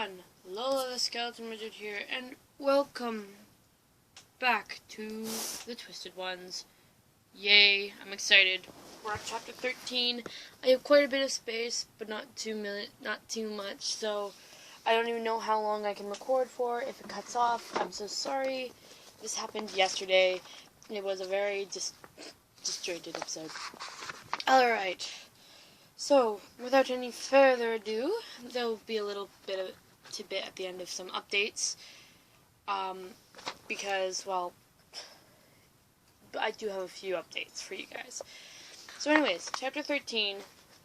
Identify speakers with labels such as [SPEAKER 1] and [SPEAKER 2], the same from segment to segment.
[SPEAKER 1] everyone, Lola the Skeleton Wizard here, and welcome back to the Twisted Ones. Yay, I'm excited. We're on chapter 13. I have quite a bit of space, but not too much, so I don't even know how long I can record for. If it cuts off, I'm so sorry. This happened yesterday. It was a very disjointed episode. Alright. So, without any further ado, there will be a little bit of tidbit at the end of some updates. Because, well, I do have a few updates for you guys. So anyways, chapter 13,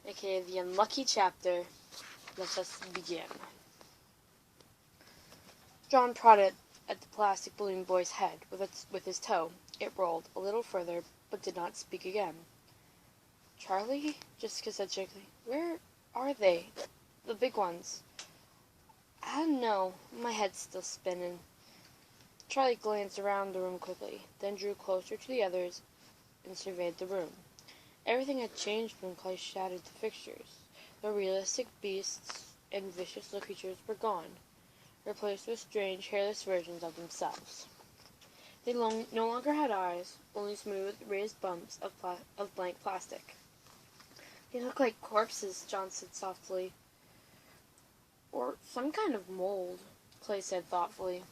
[SPEAKER 1] aka the unlucky chapter, let us begin. John prodded at the plastic balloon boy's head with his toe. It rolled a little further, but did not speak again. Charlie? Jessica said shakily. Where are they? The big ones. I don't know. My head's still spinning. Charlie glanced around the room quickly, then drew closer to the others and surveyed the room. Everything had changed when Clay shattered the fixtures. The realistic beasts and vicious little creatures were gone, replaced with strange, hairless versions of themselves. They no longer had eyes, only smooth, raised bumps of blank plastic. They look like corpses, John said softly. Or some kind of mold, Clay said thoughtfully.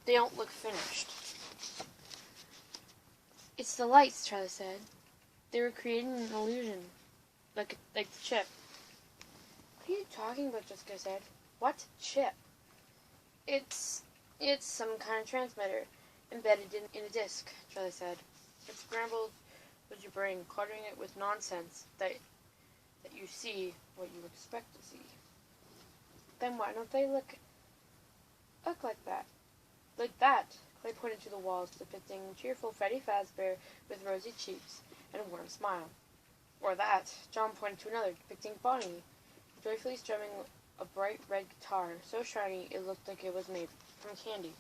[SPEAKER 1] They don't look finished. It's the lights, Charlie said. They were creating an illusion, like the chip. What are you talking about, Jessica said. What chip? It's some kind of transmitter, embedded in a disc, Charlie said. It scrambles with your brain, cluttering it with nonsense that you see what you expect to see. Then why don't they look like that? Like that, Clay pointed to the walls, depicting cheerful Freddy Fazbear with rosy cheeks and a warm smile. Or that, John pointed to another, depicting Bonnie, joyfully strumming a bright red guitar, so shiny it looked like it was made from candy.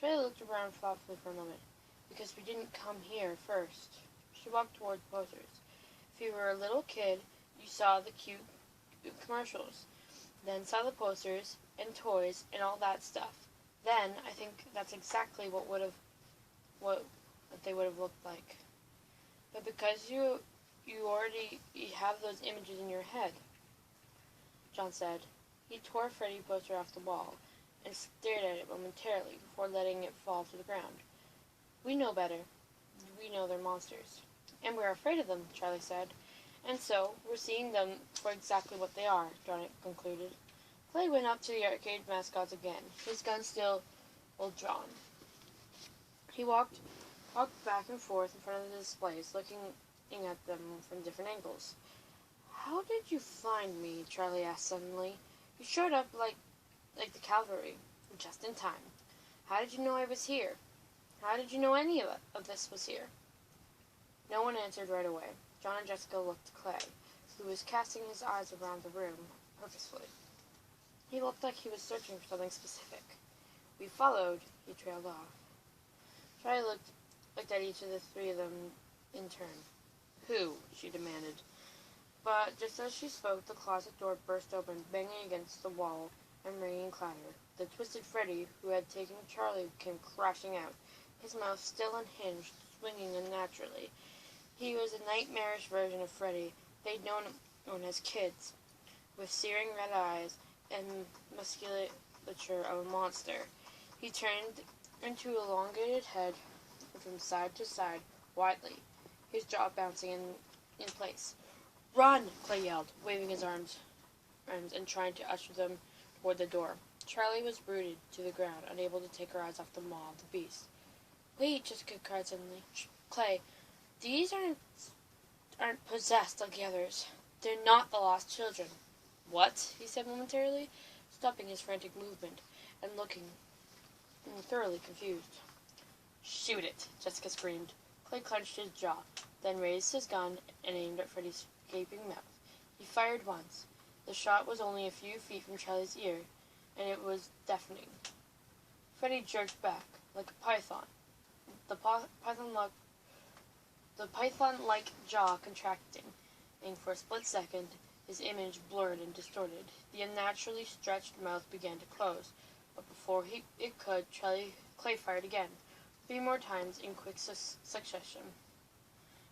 [SPEAKER 1] Charlie looked around thoughtfully for a moment. Because we didn't come here first. She walked toward the posters. If you were a little kid, you saw the cute commercials, then saw the posters and toys and all that stuff. Then I think that's exactly what they would have looked like. But because you already have those images in your head, John said. He tore Freddy poster off the wall and stared at it momentarily before letting it fall to the ground. We know better. We know they're monsters. And we're afraid of them, Charlie said. And so, we're seeing them for exactly what they are, John concluded. Clay went up to the arcade mascots again, his gun still drawn. He walked back and forth in front of the displays, looking at them from different angles. How did you find me? Charlie asked suddenly. You showed up like the cavalry, just in time. How did you know I was here? How did you know any of this was here? No one answered right away. John and Jessica looked to Clay, who was casting his eyes around the room purposefully. He looked like he was searching for something specific. We followed, he trailed off. Charlie looked at each of the three of them in turn. Who? She demanded. But just as she spoke, the closet door burst open, banging against the wall and ringing clatter. The twisted Freddy, who had taken Charlie, came crashing out, his mouth still unhinged, swinging unnaturally. He was a nightmarish version of Freddy they'd known as kids, with searing red eyes and musculature of a monster. He turned into an elongated head from side to side, widely, his jaw bouncing in place. Run! Clay yelled, waving his arms and trying to usher them toward the door. Charlie was rooted to the ground, unable to take her eyes off the maw of the beast. Wait, Jessica cried suddenly. Clay, these aren't possessed like the others. They're not the lost children. What? He said momentarily, stopping his frantic movement and looking thoroughly confused. Shoot it, Jessica screamed. Clay clenched his jaw, then raised his gun and aimed at Freddy's gaping mouth. He fired once. The shot was only a few feet from Charlie's ear, and it was deafening. Freddy jerked back, like a python. The python-like jaw contracting, and for a split second, his image blurred and distorted. The unnaturally stretched mouth began to close, but before it could, Clay fired again, 3 more times in quick succession.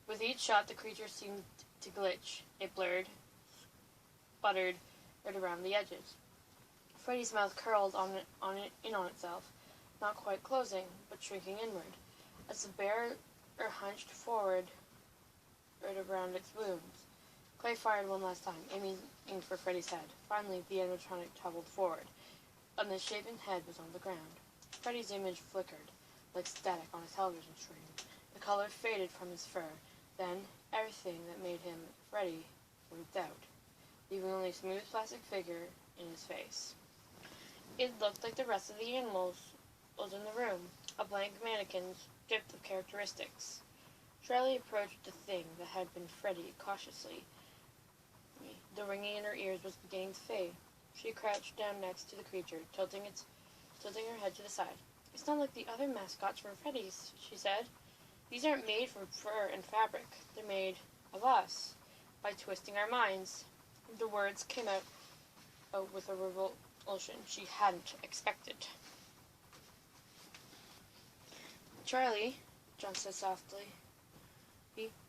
[SPEAKER 1] With each shot, the creature seemed to glitch. It blurred, sputtered, right around the edges. Freddy's mouth curled in on itself, not quite closing, but shrinking inward, as the bear hunched forward right around its wounds. Clay fired one last time, aiming for Freddy's head. Finally, the animatronic toppled forward, and the shaven head was on the ground. Freddy's image flickered, like static on a television screen. The color faded from his fur. Then, everything that made him Freddy winked out, leaving only a smooth plastic figure in his face. It looked like the rest of the animals was in the room, a blank mannequin stripped of characteristics. Charlie approached the thing that had been Freddy cautiously. The ringing in her ears was beginning to fade. She crouched down next to the creature, tilting her head to the side. "It's not like the other mascots from Freddy's," she said. "These aren't made from fur and fabric. They're made of us, by twisting our minds." The words came out with a revulsion she hadn't expected. "Charlie," John said softly.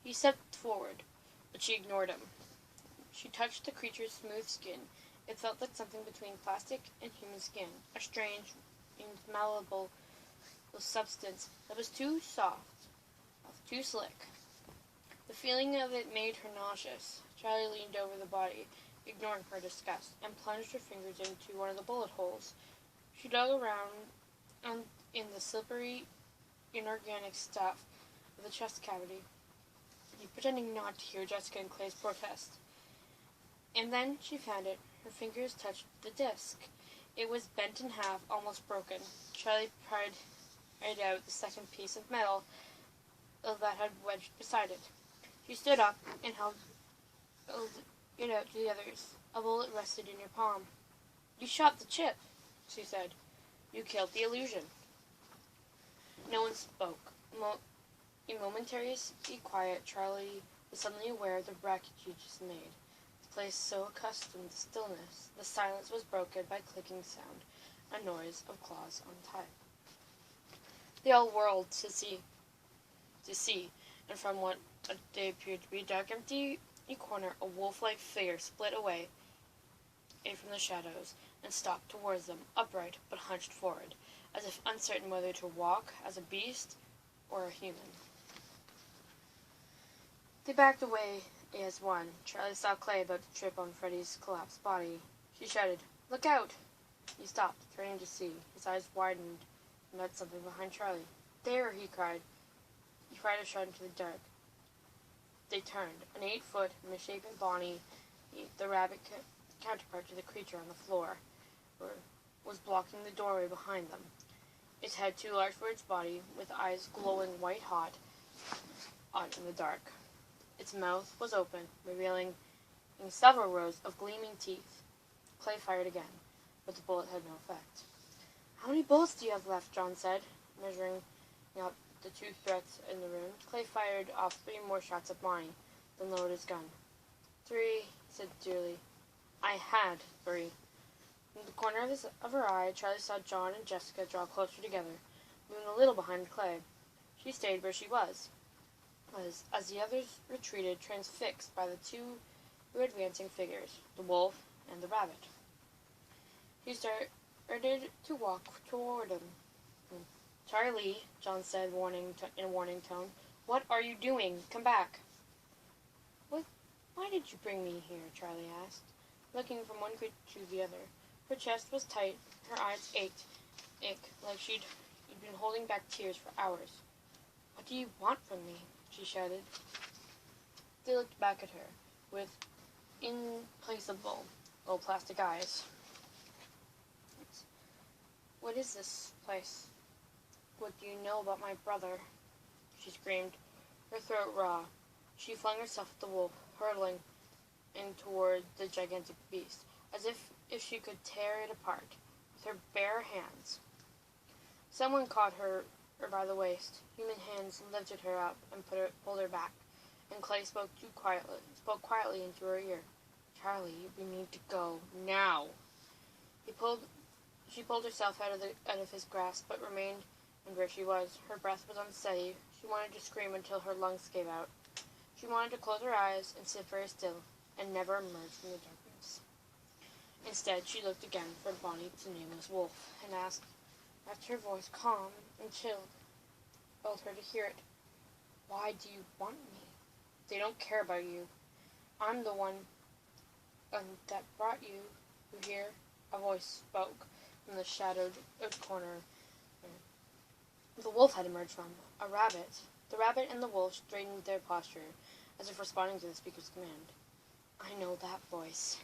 [SPEAKER 1] He stepped forward, but she ignored him. She touched the creature's smooth skin. It felt like something between plastic and human skin, a strange, malleable substance that was too soft, too slick. The feeling of it made her nauseous. Charlie leaned over the body, ignoring her disgust, and plunged her fingers into one of the bullet holes. She dug around in the slippery, inorganic stuff of the chest cavity, pretending not to hear Jessica and Clay's protest. And then she found it. Her fingers touched the disc. It was bent in half, almost broken. Charlie pried out the second piece of metal that had wedged beside it. She stood up and held it out to the others. "A bullet rested in your palm." "You shot the chip," she said. "You killed the illusion." No one spoke. In momentary quiet, Charlie was suddenly aware of the racket she just made. The place so accustomed to stillness, the silence was broken by clicking sound, a noise of claws on type. They all whirled to see, and from what they appeared to be a dark, empty corner, a wolf-like figure split away from the shadows and stalked towards them, upright but hunched forward, as if uncertain whether to walk as a beast or a human. They backed away as one. Charlie saw Clay about to trip on Freddy's collapsed body. She shouted, "Look out!" He stopped, turning to see. His eyes widened and met something behind Charlie. "There!" he cried. He fired a shot into the dark. They turned. An 8-foot, misshapen Bonnie, the rabbit counterpart to the creature on the floor, was blocking the doorway behind them. Its head too large for its body, with eyes glowing white-hot in the dark. Its mouth was open, revealing several rows of gleaming teeth. Clay fired again, but the bullet had no effect. "How many bullets do you have left?" John said, measuring out the 2 threats in the room. Clay fired off 3 more shots at Bonnie, then lowered his gun. 3, he said dearly. "I had 3. In the corner of her eye, Charlie saw John and Jessica draw closer together, moving a little behind Clay. She stayed where she was, as the others retreated, transfixed by the 2 advancing figures, the wolf and the rabbit. He started to walk toward him. "Charlie," John said in a warning tone, "what are you doing? Come back." Why did you bring me here?" Charlie asked, looking from one creature to the other. Her chest was tight, her eyes ached like she'd been holding back tears for hours. "What do you want from me?" she shouted. They looked back at her with implacable little plastic eyes. "What is this place? What do you know about my brother?" she screamed, her throat raw. She flung herself at the wolf, hurtling in toward the gigantic beast, as if she could tear it apart with her bare hands. Someone caught her by the waist. Human hands lifted her up and pulled her back, and Clay spoke quietly into her ear. Charlie, we need to go now. She pulled herself out of his grasp, but remained where she was. Her breath was unsteady. She wanted to scream until her lungs gave out. She wanted to close her eyes and sit very still, and never emerge from the darkness. Instead, she looked again from Bonnie to Nameless Wolf, and asked her voice calm and chilled, told her to hear it. Why do you want me? They don't care about you. I'm the one that brought you here. A voice spoke from the shadowed corner the wolf had emerged from. A rabbit. The rabbit and the wolf straightened their posture, as if responding to the speaker's command. I know that voice.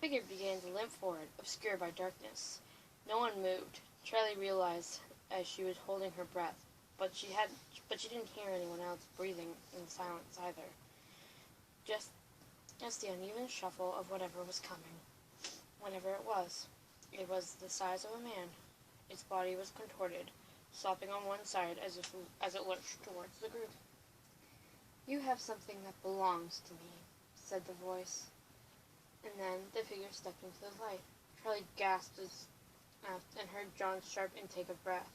[SPEAKER 1] The figure began to limp forward, obscured by darkness. No one moved. Charlie realized as she was holding her breath, but she didn't hear anyone else breathing in silence either. Just the uneven shuffle of whatever was coming. Whatever it was the size of a man. Its body was contorted, slopping on one side as it lurched towards the group. You have something that belongs to me, said the voice. And then the figure stepped into the light. Charlie gasped and heard John's sharp intake of breath.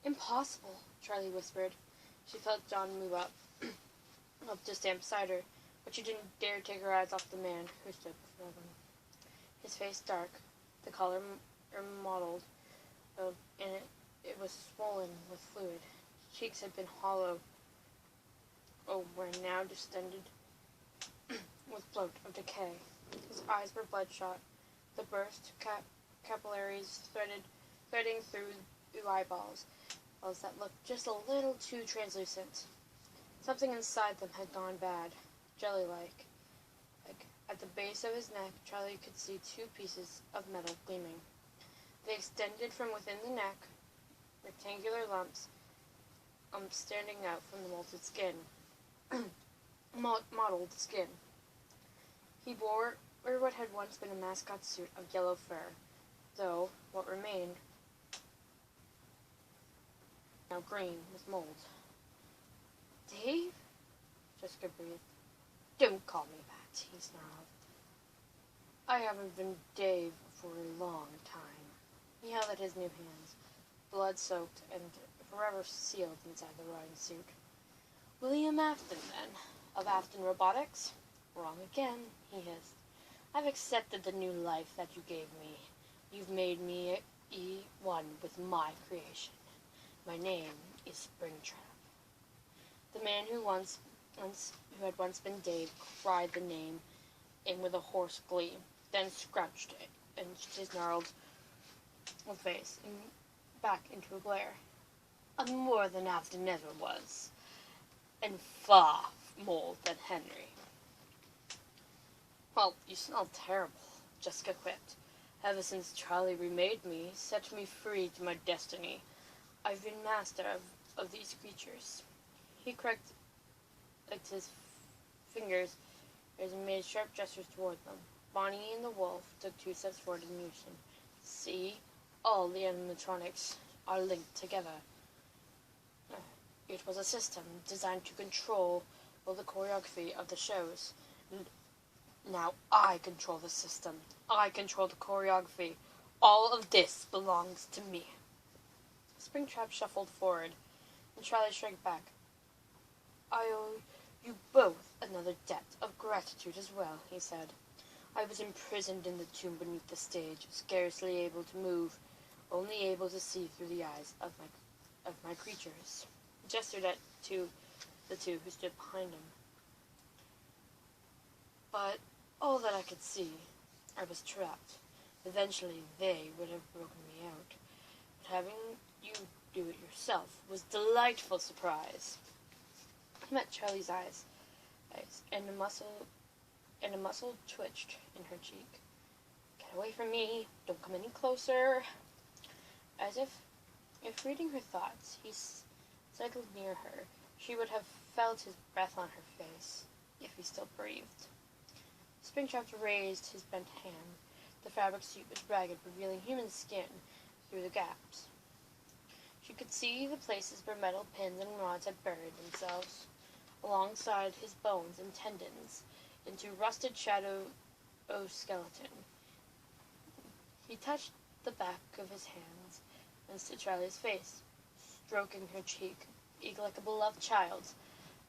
[SPEAKER 1] Impossible, Charlie whispered. She felt John move up to stand beside her, but she didn't dare take her eyes off the man who stood before them. His face dark, the collar mottled, and it was swollen with fluid. His cheeks had been hollow, were now distended with bloat of decay. His eyes were bloodshot, the burst capillaries threading through the eyeballs that looked just a little too translucent. Something inside them had gone bad, jelly-like. At the base of his neck, Charlie could see two pieces of metal gleaming. They extended from within the neck, rectangular lumps standing out from the molted skin. Mottled skin. He wore what had once been a mascot suit of yellow fur, though what remained now green with mold. Dave? Jessica breathed. Don't call me that, he snarled. I haven't been Dave for a long time. He held out his new hands, blood-soaked and forever sealed inside the rotting suit. William Afton, then, of Afton Robotics? Wrong again, he hissed. I've accepted the new life that you gave me. You've made me one with my creation. My name is Springtrap. The man who had once been Dave cried the name in with a hoarse glee, then scrunched and his gnarled face back into a glare. I'm more than Afton ever was, and far more than Henry. Well, you smell terrible, Jessica quipped. Ever since Charlie remade me, set me free to my destiny, I've been master of these creatures. He cracked his fingers as he made sharp gestures toward them. Bonnie and the wolf took 2 steps forward in unison. See? All the animatronics are linked together. It was a system designed to control the choreography of the shows. Now I control the system. I control the choreography. All of this belongs to me. Springtrap shuffled forward, and Charlie shrank back. I owe you both another debt of gratitude as well, he said. I was imprisoned in the tomb beneath the stage, scarcely able to move, only able to see through the eyes of my creatures. He gestured at the two who stood behind him. But all that I could see, I was trapped. Eventually they would have broken me out. But having you do it yourself was a delightful surprise. He met Charlie's eyes, and a muscle twitched in her cheek. Get away from me! Don't come any closer! As if reading her thoughts, he cycled near her. She would have felt his breath on her face, if he still breathed. Springtrap raised his bent hand. The fabric suit was ragged, revealing human skin through the gaps. She could see the places where metal pins and rods had buried themselves, alongside his bones and tendons, into rusted shadow exoskeleton. He touched the back of his hands and to Charlie's face, stroking her cheek, eager like a beloved child.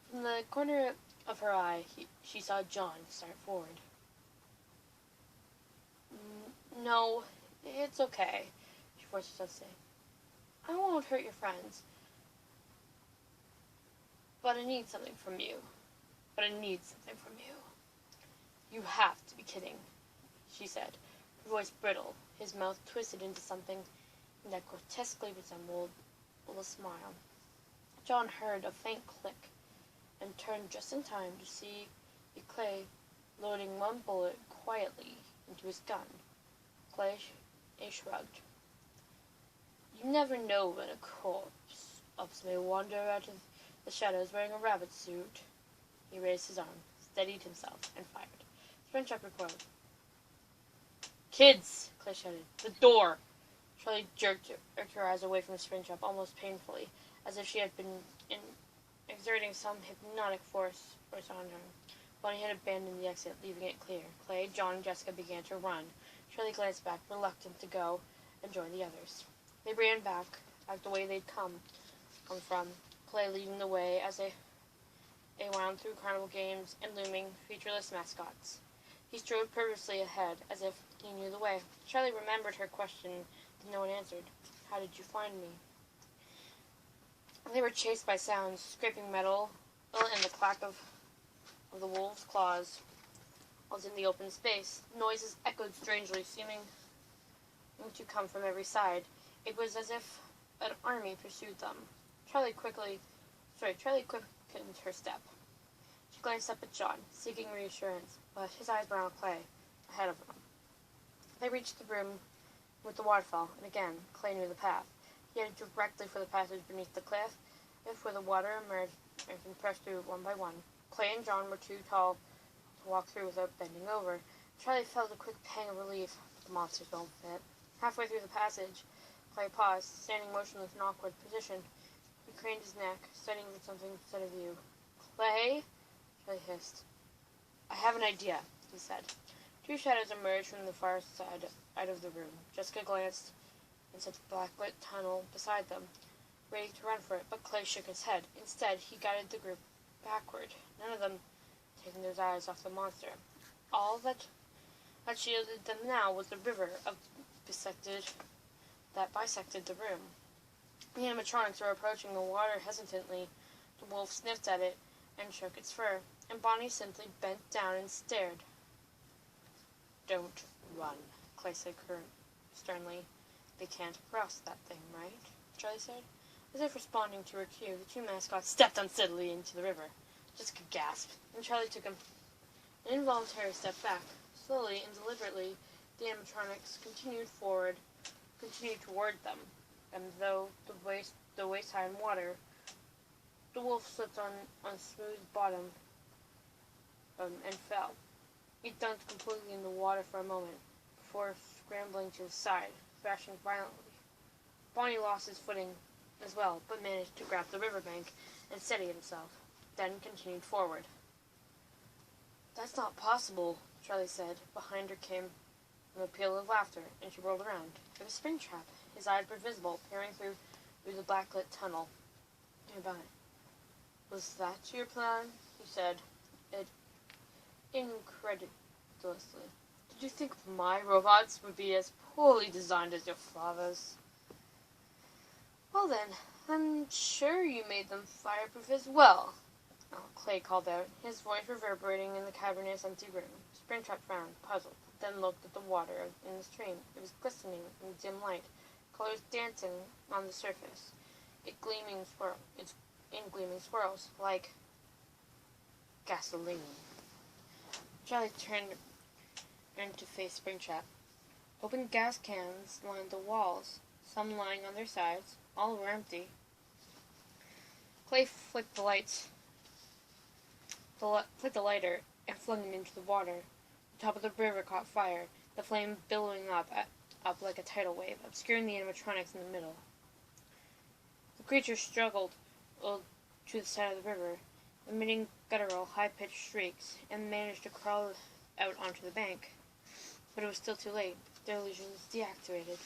[SPEAKER 1] From the corner of her eye, she saw John start forward. No, it's okay, she forced herself to say. I won't hurt your friends. But I need something from you. You have to be kidding, she said, her voice brittle, his mouth twisted into something that grotesquely resembled a smile. John heard a faint click and turned just in time to see Clay loading one bullet quietly into his gun. Clay shrugged. You never know when a corpse may wander out of the shadows wearing a rabbit suit. He raised his arm, steadied himself, and fired. Springtrap recoiled. Kids! Clay shouted. The door! Charlie jerked her eyes away from Springtrap almost painfully, as if she had been exerting some hypnotic force on her. Bonnie had abandoned the exit, leaving it clear. Clay, John, and Jessica began to run. Charlie glanced back, reluctant to go and join the others. They ran back the way they'd come from, Clay leading the way as they wound through carnival games and looming, featureless mascots. He strode purposely ahead, as if he knew the way. Charlie remembered her question that no one answered. How did you find me? They were chased by sounds, scraping metal, and the clack of the wolf's claws was in the open space. Noises echoed strangely, seeming to come from every side. It was as if an army pursued them. Charlie quickened her step. She glanced up at John, seeking reassurance, but his eyes were on Clay, ahead of them. They reached the room with the waterfall, and again, Clay knew the path. He headed directly for the passage beneath the cliff, where the water emerged and pressed through one by one. Clay and John were too tall to walk through without bending over. Charlie felt a quick pang of relief, but the monsters don't fit. Halfway through the passage, Clay paused, standing motionless in an awkward position. He craned his neck, studying for something instead of view. Clay? Charlie hissed. I have an idea, he said. Two shadows emerged from the far side out of the room. Jessica glanced into the blacklit tunnel beside them, ready to run for it, but Clay shook his head. Instead, he guided the group backward, none of them taking their eyes off the monster. All that shielded them now was the river that bisected the room. The animatronics were approaching the water hesitantly. The wolf sniffed at it and shook its fur, and Bonnie simply bent down and stared. Don't run, Clay said sternly. They can't cross that thing, right? Charlie said. As if responding to her cue, the two mascots stepped unsteadily into the river. Jessica gasped, and Charlie took an involuntary step back. Slowly and deliberately, the animatronics continued toward them, and though the waist-high in water, the wolf slipped on smooth bottom and fell. It dunked completely in the water for a moment, before scrambling to his side, thrashing violently. Bonnie lost his footing as well, but managed to grab the riverbank and steady himself, then continued forward. That's not possible, Charlie said. Behind her came a peal of laughter, and she whirled around. It was Springtrap. His eyes were visible, peering through the backlit tunnel nearby. Was that your plan? He said, incredulously. Did you think my robots would be as poorly designed as your father's? Well then, I'm sure you made them fireproof as well. Oh, Clay called out, his voice reverberating in the cavernous empty room. Springtrap frowned, puzzled, then looked at the water in the stream. It was glistening in dim light, colors dancing on the surface, in gleaming swirls, like gasoline. Charlie turned to face Springtrap. Open gas cans lined the walls, some lying on their sides. All were empty. Clay flicked the lighter, and flung him into the water. The top of the river caught fire, the flame billowing up like a tidal wave, obscuring the animatronics in the middle. The creature struggled to the side of the river, emitting guttural, high-pitched shrieks, and managed to crawl out onto the bank. But it was still too late. Their illusion was deactivated.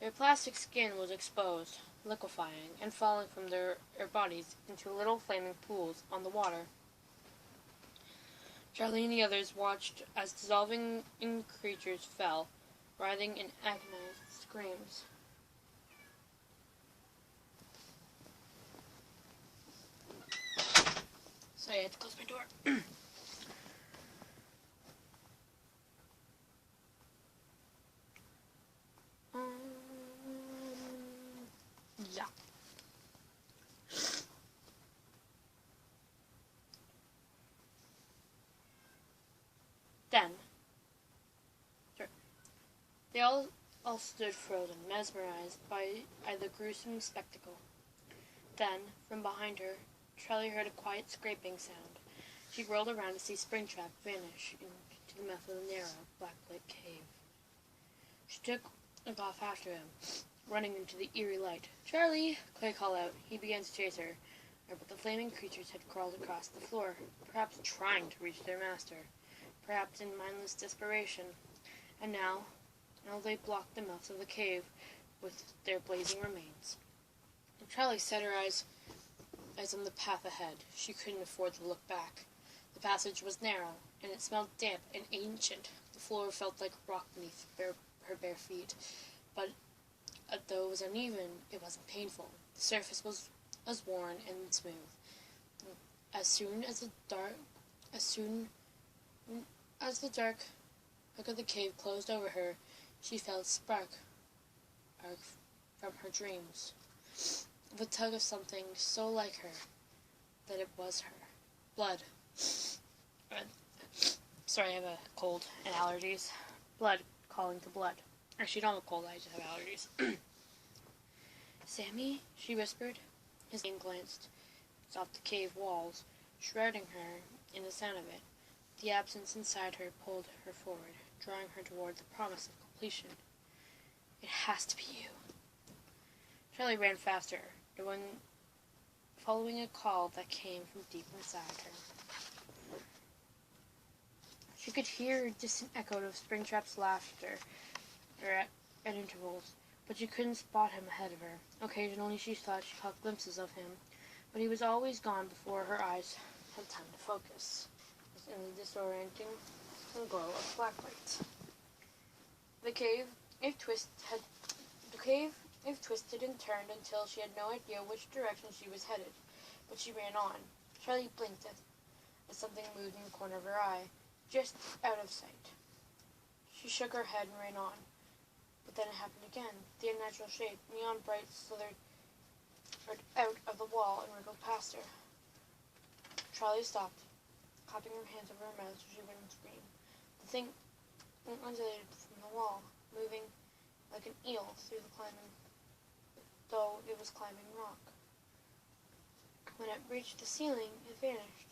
[SPEAKER 1] Their plastic skin was exposed, liquefying, and falling from their bodies into little flaming pools on the water. Charlie and the others watched as dissolving creatures fell, writhing in agonized screams. Sorry, I had to close my door. Yeah. Then, they all stood frozen, mesmerized by the gruesome spectacle. Then, from behind her, Charlie heard a quiet scraping sound. She whirled around to see Springtrap vanish into the mouth of the narrow, black-lit cave. She took off after him, running into the eerie light. "Charlie!" Clay called out. He began to chase her, but the flaming creatures had crawled across the floor, perhaps trying to reach their master, perhaps in mindless desperation. And now they blocked the mouth of the cave with their blazing remains. Charlie set her eyes on the path ahead. She couldn't afford to look back. The passage was narrow, and it smelled damp and ancient. The floor felt like rock beneath her bare feet, but though it was uneven, it wasn't painful. The surface was worn and smooth. As soon as the dark hook of the cave closed over her, she felt a spark from her dreams, of a tug of something so like her that it was her. Blood. Sorry, I have a cold and allergies. Blood calling to blood. Actually, I don't have a cold, I just have allergies. "Sammy?" she whispered. His name glanced off the cave walls, shrouding her in the sound of it. The absence inside her pulled her forward, drawing her toward the promise of completion. "It has to be you." Charlie ran faster, following a call that came from deep inside her. She could hear a distant echo of Springtrap's laughter at intervals, but she couldn't spot him ahead of her. Occasionally she thought she caught glimpses of him, but he was always gone before her eyes had time to focus in the disorienting glow of black light. The cave twisted and turned until she had no idea which direction she was headed, but she ran on. Charlie blinked as something moved in the corner of her eye, just out of sight. She shook her head and ran on, but then it happened again. The unnatural shape, neon bright, slithered out of the wall and wriggled past her. Charlie stopped, clapping her hands over her mouth so she wouldn't scream. The thing undulated from the wall, moving like an eel though it was climbing rock. When it reached the ceiling, it vanished,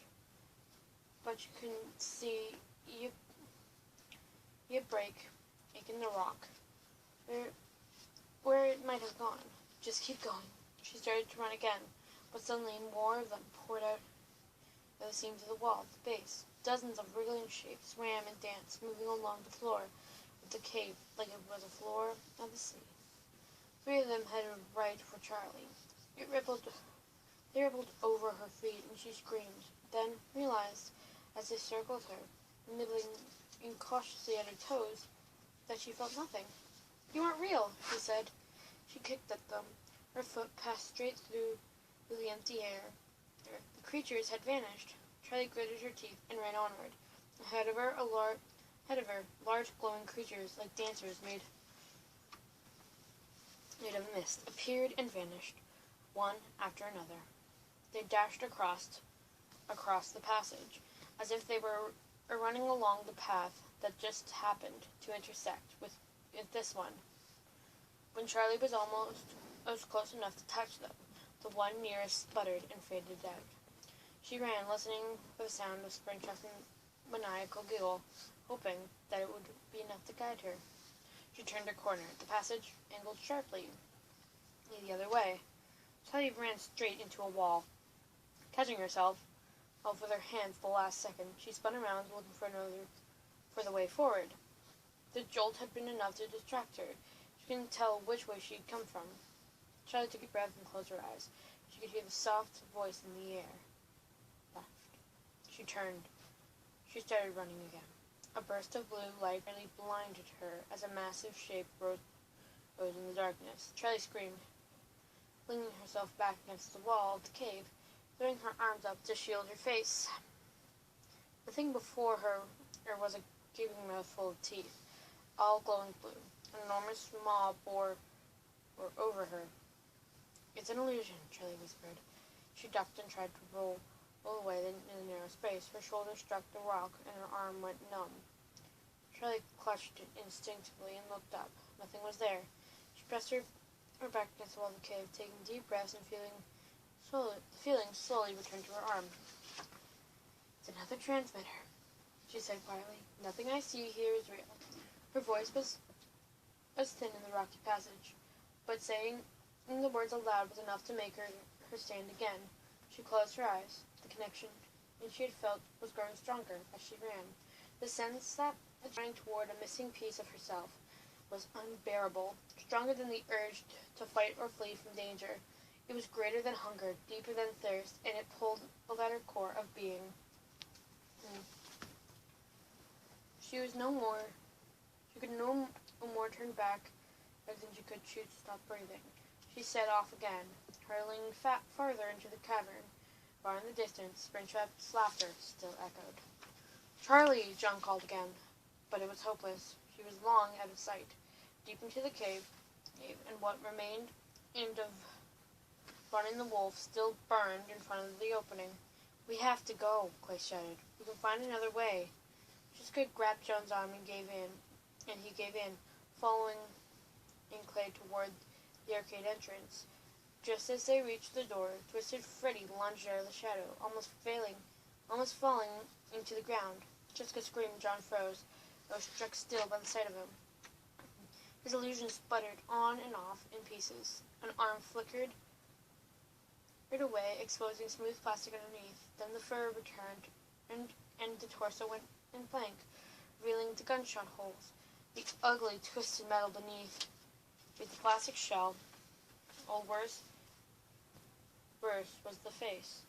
[SPEAKER 1] but you couldn't see a break in the rock where it might have gone. "Just keep going." She started to run again, but suddenly more of them poured out of the seams of the wall at the base. Dozens of wriggling shapes swam and danced, moving along the floor of the cave like it was a floor of the sea. 3 of them headed right for Charlie. They rippled over her feet, and she screamed, then realized, as they circled her, nibbling incautiously at her toes, that she felt nothing. "You aren't real," she said. She kicked at them. Her foot passed straight through the empty air. The creatures had vanished. Charlie gritted her teeth and ran onward. Ahead of her, large glowing creatures like dancers made of mist appeared and vanished, one after another. They dashed across the passage, as if they were running along the path that just happened to intersect with this one. When Charlie was close enough to touch them, the one nearest sputtered and faded out. She ran, listening for the sound of Springtrap's maniacal giggle, hoping that it would be enough to guide her. She turned a corner. The passage angled sharply the other way. Charlie ran straight into a wall. Catching herself with her hands the last second, she spun around, looking for the way forward. The jolt had been enough to distract her. She couldn't tell which way she had come from. Charlie took a breath and closed her eyes. She could hear the soft voice in the air. Left. She turned. She started running again. A burst of blue light nearly blinded her as a massive shape rose in the darkness. Charlie screamed, flinging herself back against the wall of the cave, throwing her arms up to shield her face. The thing before her was a gaping mouth full of teeth, all glowing blue. An enormous maw bore over her. "It's an illusion," Charlie whispered. She ducked and tried to roll away in the narrow space. Her shoulder struck the rock, and her arm went numb. Charlie clutched it instinctively and looked up. Nothing was there. She pressed her back against the wall of the cave, taking deep breaths and the feeling slowly returned to her arm. "It's another transmitter," she said quietly. "Nothing I see here is real." Her voice was thin in the rocky passage, but saying the words aloud was enough to make her stand again. She closed her eyes. The connection she had felt was growing stronger as she ran. The sense that running toward a missing piece of herself was unbearable, stronger than the urge to fight or flee from danger. It was greater than hunger, deeper than thirst, and it pulled at her core of being. She could no more turn back than she could choose to stop breathing. She set off again, hurling farther into the cavern. Far in the distance, Springtrap's laughter still echoed. "Charlie!" John called again, but it was hopeless. She was long out of sight, deep into the cave, and what remained of running the wolf still burned in front of the opening. "We have to go," Clay shouted. "We can find another way." Jessica grabbed John's arm and he gave in, following Clay toward the arcade entrance. Just as they reached the door, Twisted Freddy lunged out of the shadow, almost falling into the ground. Jessica screamed. John froze. I was struck still by the sight of him. His illusion sputtered on and off in pieces. An arm flickered away, exposing smooth plastic underneath. Then the fur returned, and the torso went in blank, revealing the gunshot holes, the ugly, twisted metal beneath, with the plastic shell. All worse was the face.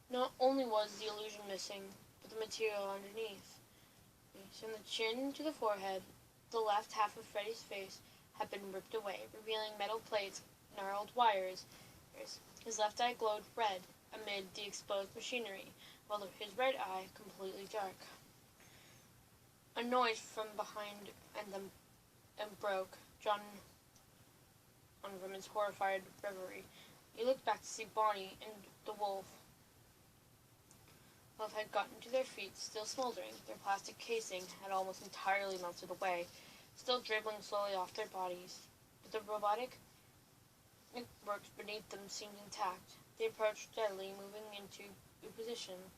[SPEAKER 1] Not only was the illusion missing, but the material underneath. From the chin to the forehead, the left half of Freddy's face had been ripped away, revealing metal plates, gnarled wires. His left eye glowed red amid the exposed machinery, while his right eye completely dark. A noise from behind and broke John from his horrified reverie. He looked back to see Bonnie and the wolf. Both had gotten to their feet, still smoldering. Their plastic casing had almost entirely melted away, still dribbling slowly off their bodies. But the robotic works beneath them seemed intact. They approached steadily, moving into a position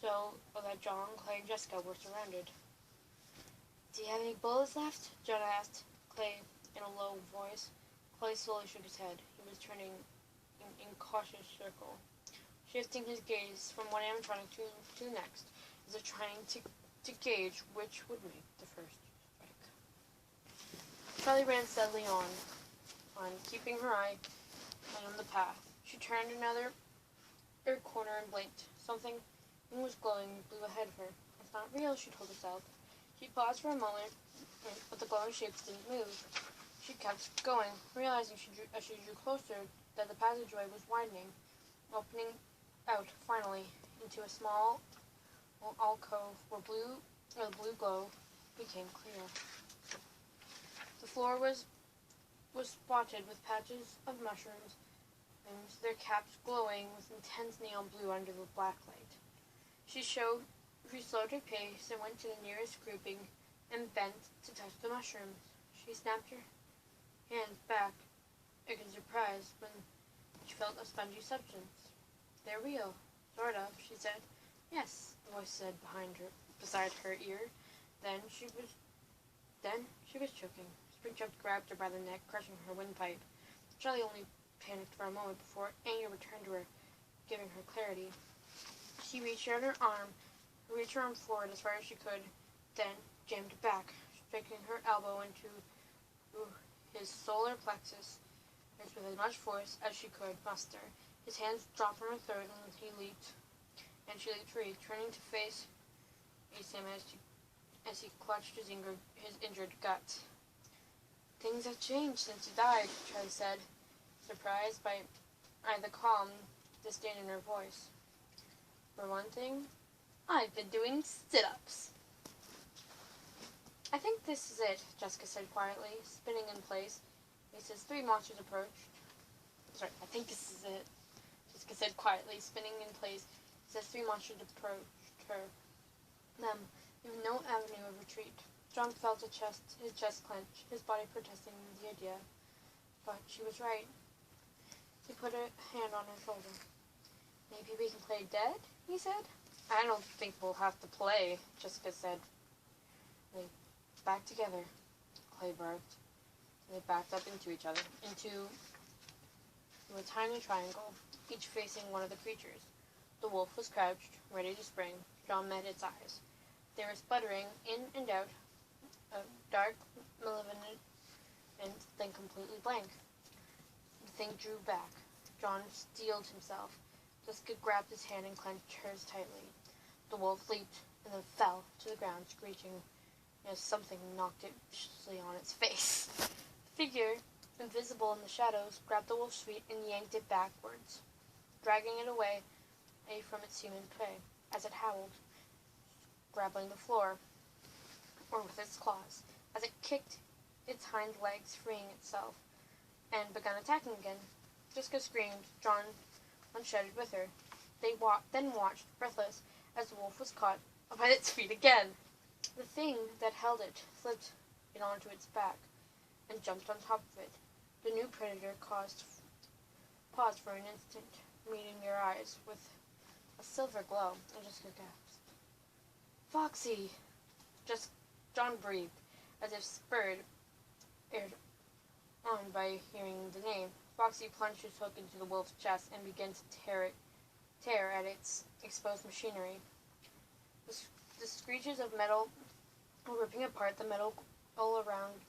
[SPEAKER 1] so that John, Clay, and Jessica were surrounded. "Do you have any bullets left?" John asked Clay in a low voice. Clay slowly shook his head. He was turning in cautious circle, shifting his gaze from one animatronic to the next, as if trying to gauge which would make the first strike. Charlie ran steadily on, keeping her eye on the path. She turned another corner and blinked. Something was glowing blue ahead of her. "It's not real," she told herself. She paused for a moment, but the glowing shapes didn't move. She kept going, realizing as she drew closer that the passageway was widening, opening out finally into a small alcove where the blue glow became clear. The floor was spotted with patches of mushrooms, and their caps glowing with intense neon blue under the black light. She slowed her pace and went to the nearest grouping and bent to touch the mushrooms. She snapped her hands back in surprise when she felt a spongy substance. "They're real, sort of," she said. "Yes," the voice said beside her ear. Then she was choking. Springtrap grabbed her by the neck, crushing her windpipe. Charlie only panicked for a moment before anger returned to her, giving her clarity. She reached her arm forward as far as she could, then jammed it back, striking her elbow into his solar plexus with as much force as she could muster. His hands dropped from her throat, and she leaped free, turning to face Asim as he clutched his injured gut. "Things have changed since you died," Charlie said, surprised by the calm disdain in her voice. "For one thing, I've been doing sit-ups." "I think this is it," Jessica said quietly, spinning in place. As 3 monsters approached. "I think this is it," Jessica said quietly, spinning in place as 3 monsters approached her. Them, with no avenue of retreat. John felt his chest clench, his body protesting the idea. But she was right. He put a hand on her shoulder. "Maybe we can play dead," he said. "I don't think we'll have to play," Jessica said. They back together, Clay barked. They backed up into each other, into a tiny triangle, each facing one of the creatures. The wolf was crouched, ready to spring. John met its eyes. They were sputtering in and out, dark, malevolent, and then completely blank. The thing drew back. John steeled himself. Jessica grabbed his hand and clenched hers tightly. The wolf leaped and then fell to the ground, screeching as something knocked it viciously on its face. The figure, invisible in the shadows, grabbed the wolf's feet and yanked it backwards, dragging it away from its human prey as it howled, grabbing the floor with its claws, as it kicked its hind legs, freeing itself, and began attacking again. Jessica screamed. John shouted with her. They then watched, breathless, as the wolf was caught by its feet again. The thing that held it flipped it onto its back and jumped on top of it. The new predator paused for an instant, meeting their eyes with a silver glow, and Jessica gasped. "Foxy!" John breathed, as if spurred on by hearing the name. Foxy plunged his hook into the wolf's chest and began to tear at its exposed machinery. The screeches of metal were ripping apart the metal all around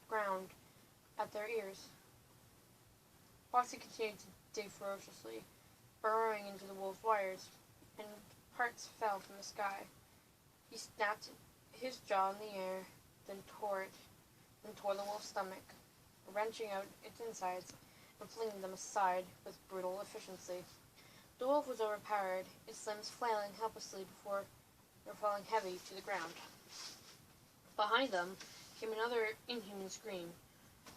[SPEAKER 1] ground at their ears. Foxy continued to dig ferociously, burrowing into the wolf's wires, and parts fell from the sky. He snapped his jaw in the air, then tore the wolf's stomach, wrenching out its insides and flinging them aside with brutal efficiency. The wolf was overpowered, its limbs flailing helplessly before they were falling heavy to the ground. Behind them came another inhuman scream.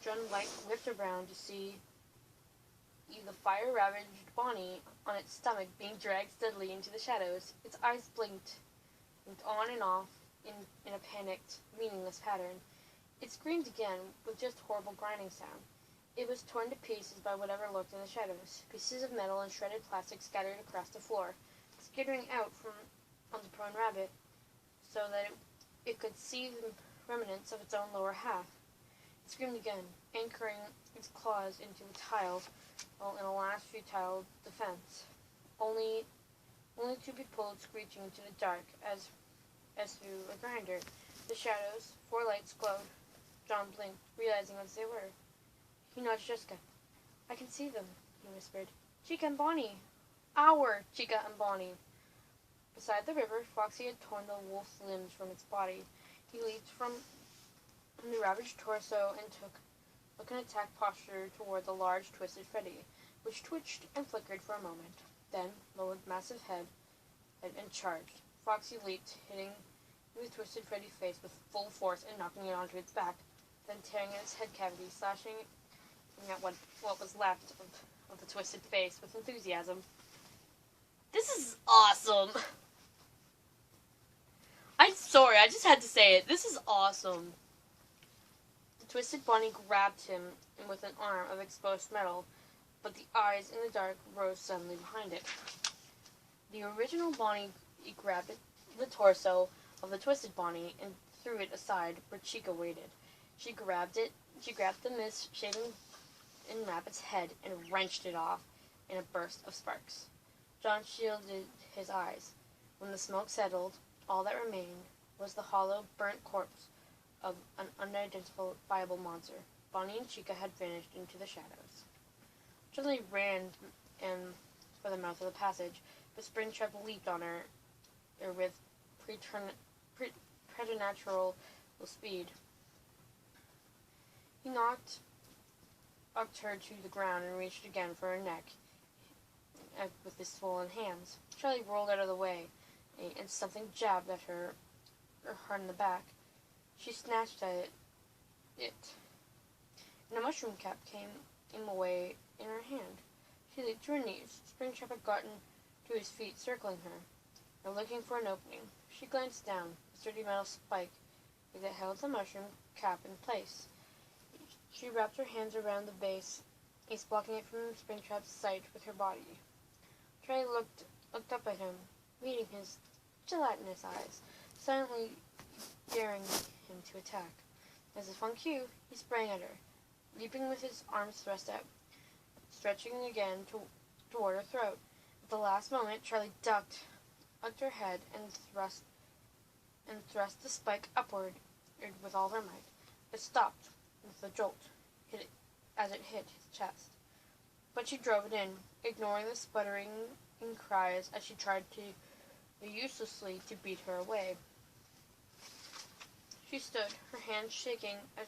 [SPEAKER 1] John whipped around to see the fire-ravaged Bonnie on its stomach being dragged steadily into the shadows. Its eyes blinked on and off in a panicked, meaningless pattern. It screamed again, with just horrible grinding sound. It was torn to pieces by whatever lurked in the shadows. Pieces of metal and shredded plastic scattered across the floor, skittering out on the prone rabbit, so that it could see the remnants of its own lower half. It screamed again, anchoring its claws into a tile, in a last futile defense, only to be pulled screeching into the dark as through a grinder. The shadows, 4 lights glowed. John blinked, realizing what they were. He nudged Jessica. "I can see them," he whispered. "Chica and Bonnie! Our Chica and Bonnie!" Beside the river, Foxy had torn the wolf's limbs from its body. He leaped from the ravaged torso and took an attack posture toward the large, twisted Freddy, which twitched and flickered for a moment, then lowered massive head and charged. Foxy leaped, hitting the twisted Freddy face with full force and knocking it onto its back, then tearing at its head cavity, slashing at what was left of the twisted face with enthusiasm. "This is awesome!" I'm sorry, I just had to say it. This is awesome. The twisted Bonnie grabbed him with an arm of exposed metal, but the eyes in the dark rose suddenly behind it. The original Bonnie grabbed the torso of the twisted Bonnie and threw it aside where Chica waited. She grabbed the misshapen rabbit's head and wrenched it off in a burst of sparks. John shielded his eyes. When the smoke settled, all that remained was the hollow, burnt corpse of an unidentifiable monster. Bonnie and Chica had vanished into the shadows. Charlie ran for the mouth of the passage, but Springtrap leaped on her with preternatural speed. He knocked her to the ground and reached again for her neck with his swollen hands. Charlie rolled out of the way, and something jabbed at her hard in the back. She snatched at it, and a mushroom cap came away in her hand. She leaped to her knees. Springtrap had gotten to his feet, circling her, and looking for an opening. She glanced down. A sturdy metal spike that held the mushroom cap in place. She wrapped her hands around the base, blocking it from Springtrap's sight with her body. Charlie looked up at him, meeting his gelatinous eyes, silently daring him to attack. As if on cue, he sprang at her, leaping with his arms thrust out, stretching again toward her throat. At the last moment, Charlie ducked her head and thrust the spike upward with all her might. It stopped with a jolt as it hit his chest. But she drove it in, ignoring the sputtering cries as she tried uselessly to beat her away. She stood, her hands shaking as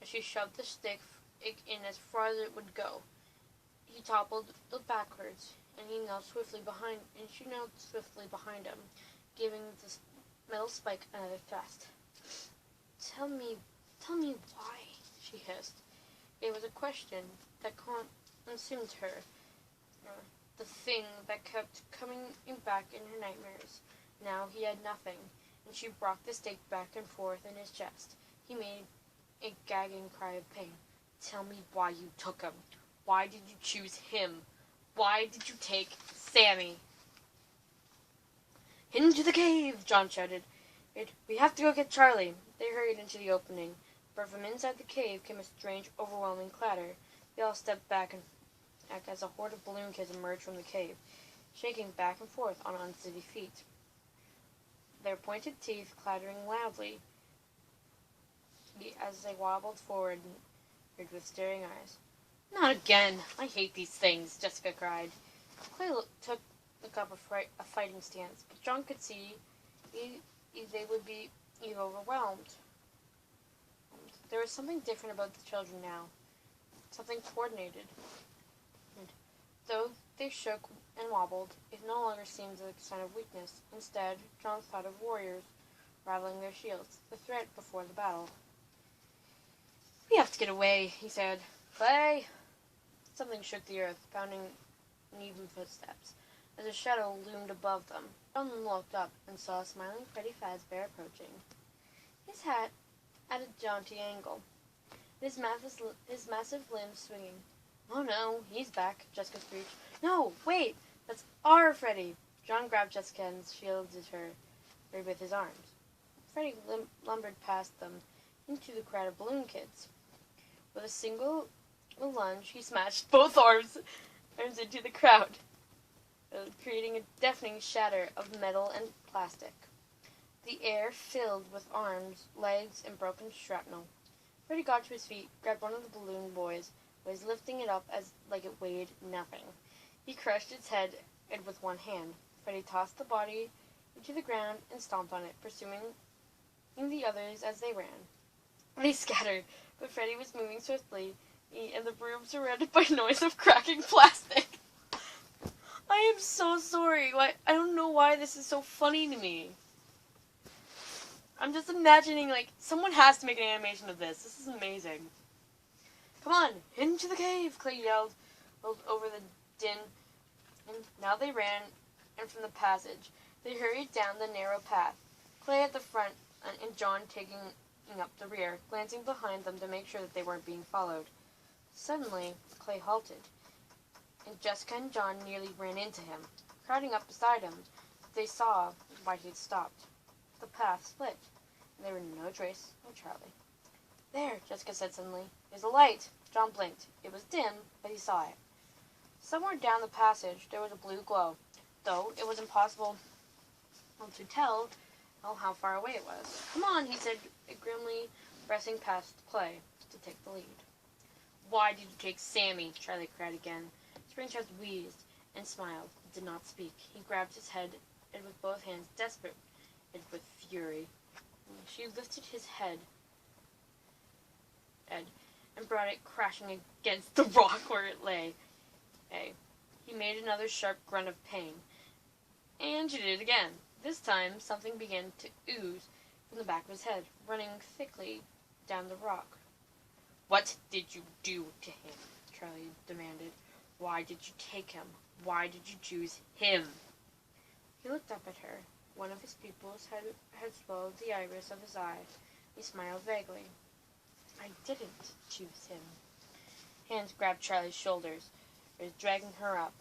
[SPEAKER 1] she shoved the stick in as far as it would go. He toppled backwards, and she knelt swiftly behind him, giving the metal spike another thrust. Tell me why, she hissed. It was a question that consumed her, the thing that kept coming back in her nightmares. Now he had nothing, and she rocked the stake back and forth in his chest. He made a gagging cry of pain. Tell me why you took him. Why did you choose him? Why did you take Sammy? Into the cave, John shouted. We have to go get Charlie. They hurried into the opening, but from inside the cave came a strange, overwhelming clatter. They all stepped back as a horde of balloon kids emerged from the cave, shaking back and forth on unsteady feet, their pointed teeth clattering loudly as they wobbled forward with staring eyes. Not again! I hate these things, Jessica cried. Clay took up a fighting stance, but John could see they would be overwhelmed. There was something different about the children now, something coordinated. And though they shook and wobbled, it no longer seemed a sign of weakness. Instead, John thought of warriors rattling their shields, the threat before the battle. We have to get away, he said. Clay! Something shook the earth, pounding uneven footsteps, as a shadow loomed above them. John looked up and saw a smiling Freddy Fazbear approaching, his hat at a jaunty angle, his massive limbs swinging. Oh no, he's back, Jessica screeched. No, wait! That's our Freddy! John grabbed Jessica and shielded her with his arms. Freddy lumbered past them into the crowd of balloon kids. With a single lunge, he smashed both arms into the crowd, creating a deafening shatter of metal and plastic. The air filled with arms, legs, and broken shrapnel. Freddy got to his feet, grabbed one of the balloon boys, was lifting it up like it weighed nothing. He crushed its head with one hand. Freddy tossed the body to the ground and stomped on it, pursuing the others as they ran. They scattered, but Freddy was moving swiftly, and the room surrounded by noise of cracking plastic. I am so sorry. I don't know why this is so funny to me. I'm just imagining, someone has to make an animation of this. This is amazing. Come on, into the cave, Clay yelled over the din. And now they ran and from the passage. They hurried down the narrow path, Clay at the front and John taking up the rear, glancing behind them to make sure that they weren't being followed. Suddenly, Clay halted, and Jessica and John nearly ran into him. Crowding up beside him, they saw why he'd stopped. The path split, and there were no trace of Charlie. There, Jessica said suddenly. There's a light. John blinked. It was dim, but he saw it. Somewhere down the passage, there was a blue glow, though it was impossible to tell how far away it was. "Come on," he said grimly, pressing past Clay to take the lead. "Why did you take Sammy?" Charlie cried again. Springtrap wheezed and smiled, but did not speak. He grabbed his head and with both hands, desperate and with fury. She lifted his head and brought it crashing against the rock where it lay. He made another sharp grunt of pain, and she did it again. This time, something began to ooze from the back of his head, running thickly down the rock. "What did you do to him?" Charlie demanded. "Why did you take him? Why did you choose him?" He looked up at her. One of his pupils had swallowed the iris of his eye. He smiled vaguely. "I didn't choose him." Hands grabbed Charlie's shoulders, dragging her up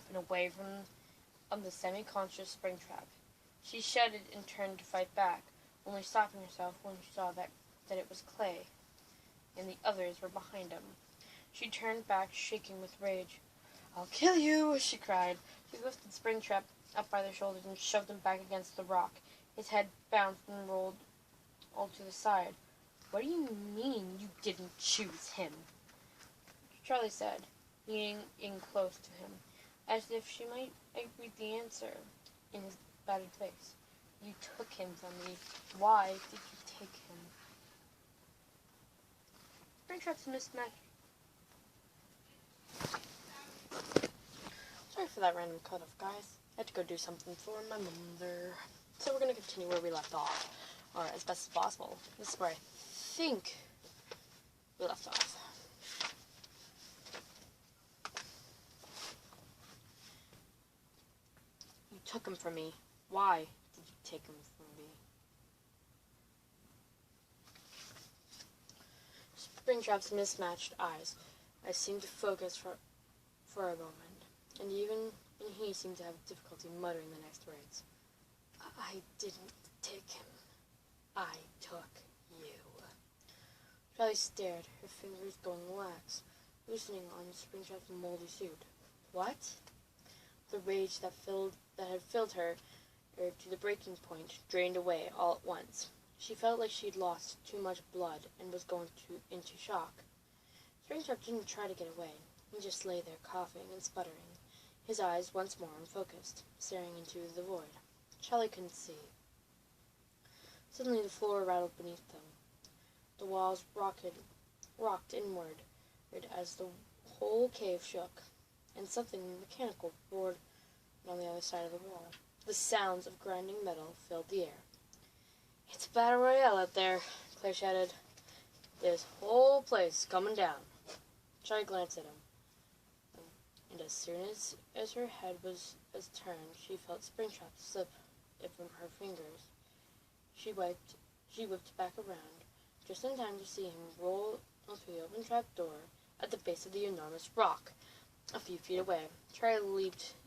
[SPEAKER 1] and away from the semi-conscious Springtrap. She shouted and turned to fight back, only stopping herself when she saw that it was Clay, and the others were behind him. She turned back, shaking with rage. "I'll kill you!" she cried. She lifted Springtrap up by the shoulders and shoved him back against the rock. His head bounced and rolled all to the side. "What do you mean you didn't choose him?" Charlie said, leaning in close to him, as if she might read the answer in his battered face. "You took him from me. Why did you take him?" Springtrap's mismatched. Sorry for that random cut-off, guys. I had to go do something for my mother. So we're going to continue where we left off, or as best as possible. This is where I think we left off. "You took him from me. Why did you take him from me?" Springtrap's mismatched eyes seemed to focus for a moment, and even he seemed to have difficulty muttering the next words. "I didn't take him. I took you." Charlie stared, her fingers going lax, loosening on Springtrap's moldy suit. "What?" The rage that had filled her to the breaking point drained away all at once. She felt like she'd lost too much blood and was going into shock. Springtrap didn't try to get away. He just lay there coughing and sputtering, his eyes once more unfocused, staring into the void. Charlie couldn't see. Suddenly the floor rattled beneath them. The walls rocked inward as the whole cave shook, and something mechanical roared on the other side of the wall. The sounds of grinding metal filled the air. "It's a battle royale out there," Claire shouted. "This whole place coming down." Charlie glanced at him, and as soon as her head was turned, she felt Springtrap slip it from her fingers. She whipped back around, just in time to see him roll through the open trap door at the base of the enormous rock, a few feet away. Charlie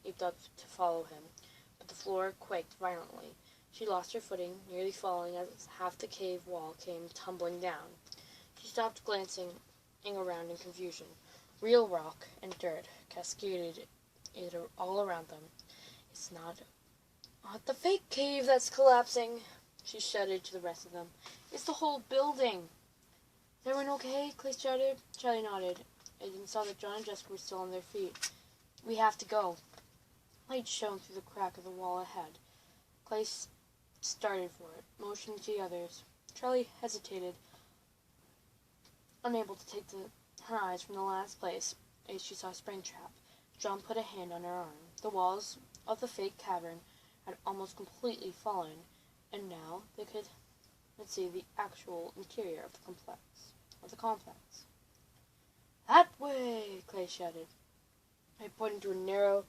[SPEAKER 1] leaped up to follow him, but the floor quaked violently. She lost her footing, nearly falling as half the cave wall came tumbling down. She stopped, glancing around in confusion. Real rock and dirt cascaded all around them. "It's not the fake cave that's collapsing," she shouted to the rest of them. "It's the whole building." "Is everyone okay?" Clay shouted. Charlie nodded and saw that John and Jessica were still on their feet. "We have to go." Light shone through the crack of the wall ahead. Clay started for it, motioning to the others. Charlie hesitated, unable to take her eyes from the last place as she saw Springtrap. John put a hand on her arm. The walls of the fake cavern had almost completely fallen, and now they could see the actual interior of the complex. "That way!" Clay shouted. He pointed to a narrow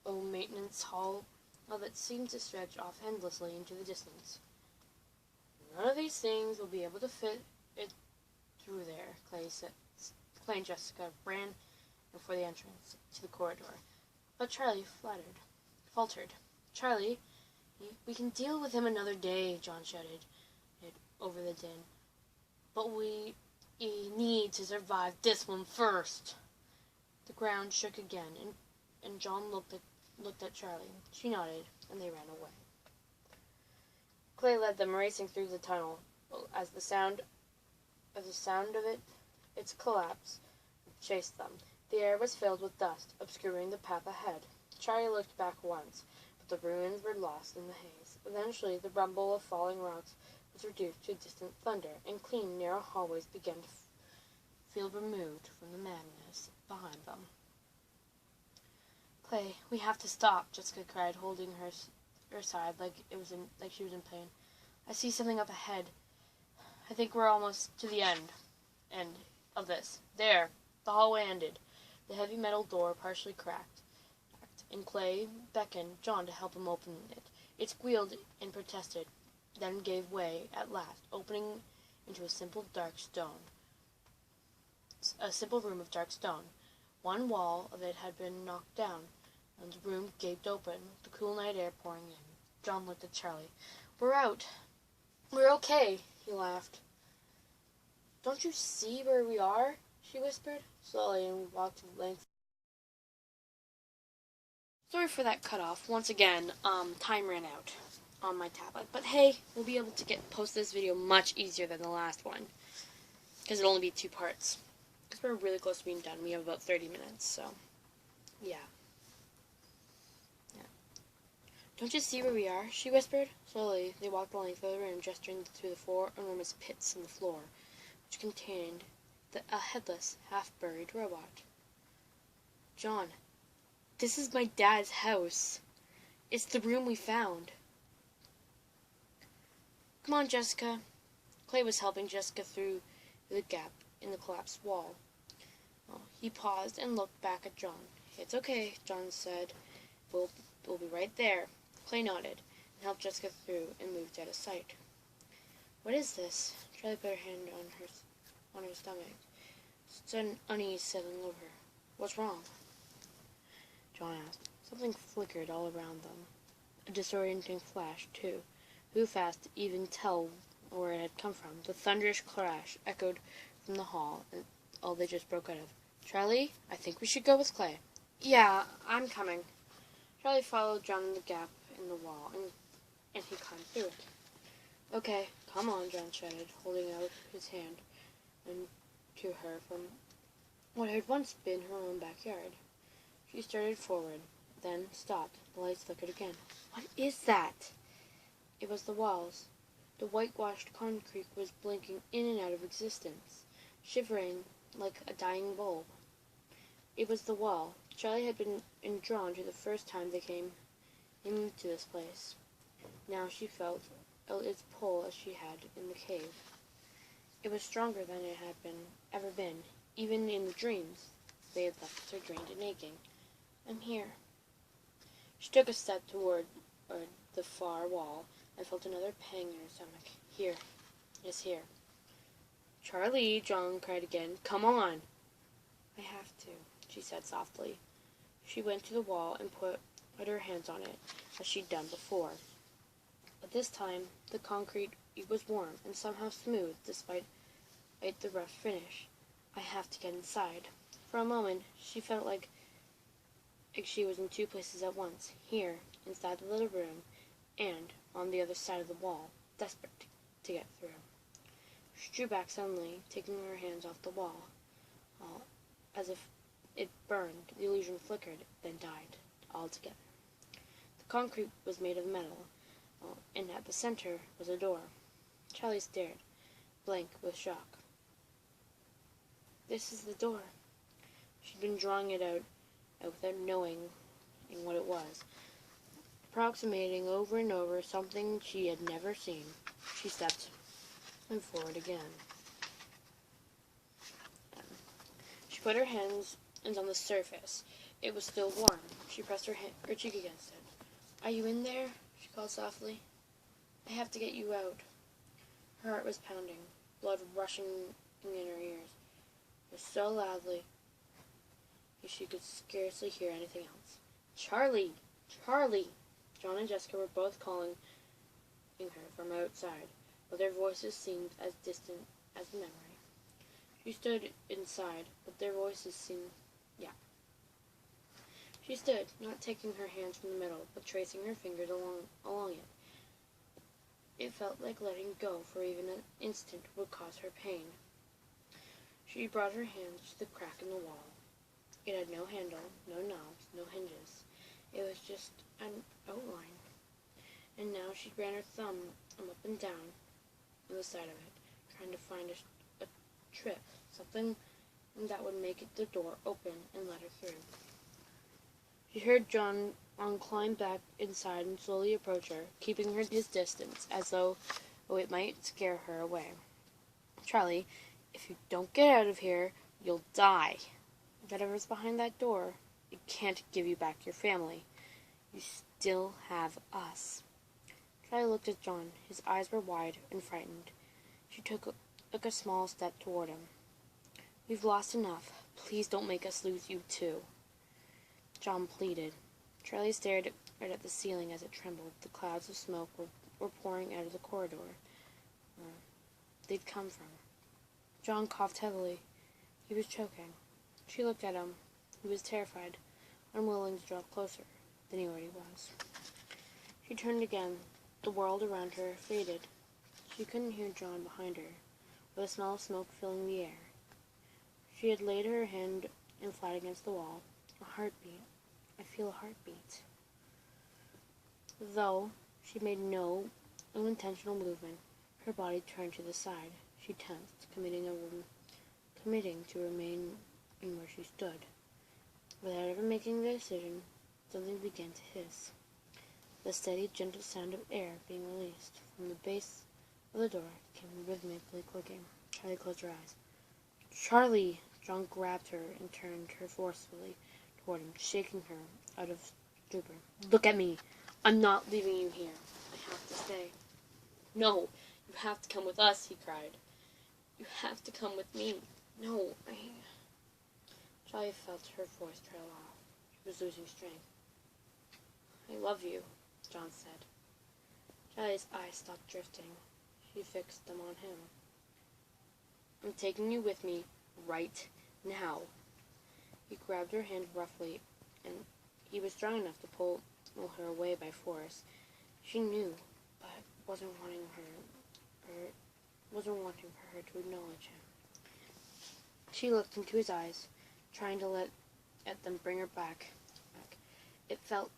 [SPEAKER 1] maintenance hall that seemed to stretch off endlessly into the distance. "None of these things will be able to fit it through there," Clay and Jessica ran for the entrance to the corridor. But Charlie faltered. "Charlie, we can deal with him another day," John shouted over the din. "But we need to survive this one first." The ground shook again, and John looked at Charlie. She nodded, and they ran away. Clay led them racing through the tunnel. As the sound of its collapse chased them. The air was filled with dust, obscuring the path ahead. Charlie looked back once, but the ruins were lost in the haze. Eventually, the rumble of falling rocks was reduced to distant thunder, and clean, narrow hallways began to feel removed from the madness behind them. Clay, we have to stop, Jessica cried, holding her side like she was in pain. I see something up ahead. I think we're almost to the end of this. There, the hallway ended. The heavy metal door partially cracked, and Clay beckoned John to help him open it. It squealed and protested, then gave way at last, opening into a simple room of dark stone. One wall of it had been knocked down, and the room gaped open, the cool night air pouring in. John looked at Charlie. We're out. We're okay, he laughed. Don't you see where we are? She whispered, slowly, and walked the length. Sorry for that cutoff. Once again, time ran out on my tablet. But hey, we'll be able to post this video much easier than the last one, because it'll only be 2 parts. Because we're really close to being done. We have about 30 minutes, so yeah. Don't you see where we are? She whispered. Slowly, they walked the length of the room, gesturing to the 4 enormous pits in the floor, which contained a headless, half-buried robot. John, this is my dad's house. It's the room we found. Come on, Jessica. Clay was helping Jessica through the gap in the collapsed wall. He paused and looked back at John. It's okay, John said. We'll be right there. Clay nodded and helped Jessica through and moved out of sight. What is this? Charlie put her hand on her stomach. Sudden unease settling over her. What's wrong? John asked. Something flickered all around them. A disorienting flash, too. Who fast to even tell where it had come from? The thunderous crash echoed from the hall, and all they just broke out of. Charlie, I think we should go with Clay. Yeah, I'm coming. Charlie followed John in the gap in the wall, and he climbed through it. Okay, come on, John shouted, holding out his hand to her from what had once been her own backyard. She started forward, then stopped. The lights flickered again. What is that? It was the walls. The whitewashed concrete was blinking in and out of existence, shivering like a dying bulb. It was the wall. Charlie had been drawn to the first time they came into this place. Now she felt its pull as she had in the cave. It was stronger than it had ever been. Even in the dreams they had left her drained and aching. I'm here. She took a step toward the far wall and felt another pang in her stomach. Here. Yes, here. Charlie, John cried again. Come on. I have to, she said softly. She went to the wall and put her hands on it, as she'd done before. But this time, the concrete was warm and somehow smooth, despite the rough finish. I have to get inside. For a moment, she felt like she was in 2 places at once, here, inside the little room, and on the other side of the wall, desperate to get through. She drew back suddenly, taking her hands off the wall. As if it burned, the illusion flickered, then died altogether. The concrete was made of metal, and at the center was a door. Charlie stared, blank with shock. This is the door. She'd been drawing it out without knowing what it was, approximating over and over something she had never seen. She stepped forward again. She put her hands on the surface. It was still warm. She pressed her cheek against it. Are you in there? She called softly. I have to get you out. Her heart was pounding, blood rushing in her ears, but so loudly she could scarcely hear anything else. Charlie! Charlie! John and Jessica were both calling her from outside, but their voices seemed as distant as the memory. She stood inside, but their voices seemed... She stood, not taking her hands from the metal, but tracing her fingers along it. It felt like letting go for even an instant would cause her pain. She brought her hands to the crack in the wall. It had no handle, no knobs, no hinges. It was just an outline. And now she ran her thumb up and down on the side of it, trying to find a trip, something that would make the door open and let her through. She heard John climb back inside and slowly approach her, keeping his distance, as though it might scare her away. "Charlie, if you don't get out of here, you'll die. Whatever's behind that door, it can't give you back your family. You still have us." Charlie looked at John. His eyes were wide and frightened. She took a small step toward him. "We've lost enough. Please don't make us lose you too." John pleaded. Charlie stared right at the ceiling as it trembled. The clouds of smoke were pouring out of the corridor where they'd come from. John coughed heavily. He was choking. She looked at him. He was terrified, unwilling to draw closer than he already was. She turned again. The world around her faded. She couldn't hear John behind her, or the smell of smoke filling the air. She had laid her hand flat against the wall. A heartbeat. I feel a heartbeat. Though she made no unintentional movement, her body turned to the side. She tensed, committing to remain in where she stood. Without ever making the decision, something began to hiss. The steady, gentle sound of air being released from the base of the door came rhythmically clicking. Charlie closed her eyes. "Charlie!" John grabbed her and turned her forcefully toward him, shaking her out of stupor. "Look at me! I'm not leaving you here. I have to stay." "No, you have to come with us," he cried. "You have to come with me. No, Charlie felt her voice trail off. She was losing strength. "I love you," John said. Charlie's eyes stopped drifting. She fixed them on him. "I'm taking you with me right now." He grabbed her hand roughly, and he was strong enough to pull her away by force. She knew, but wasn't wanting for her to acknowledge him. She looked into his eyes, trying to let them bring her back. It felt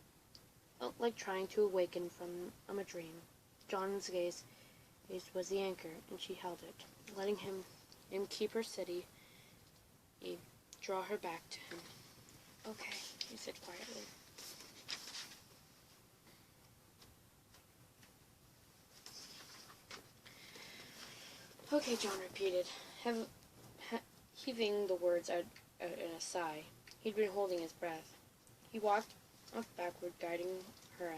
[SPEAKER 1] like trying to awaken from a dream. John's gaze was the anchor, and she held it, letting him keep her steady, draw her back to him. "Okay," he said quietly. "Okay," John repeated, heaving the words out in a sigh. He'd been holding his breath. He walked up backward, guiding her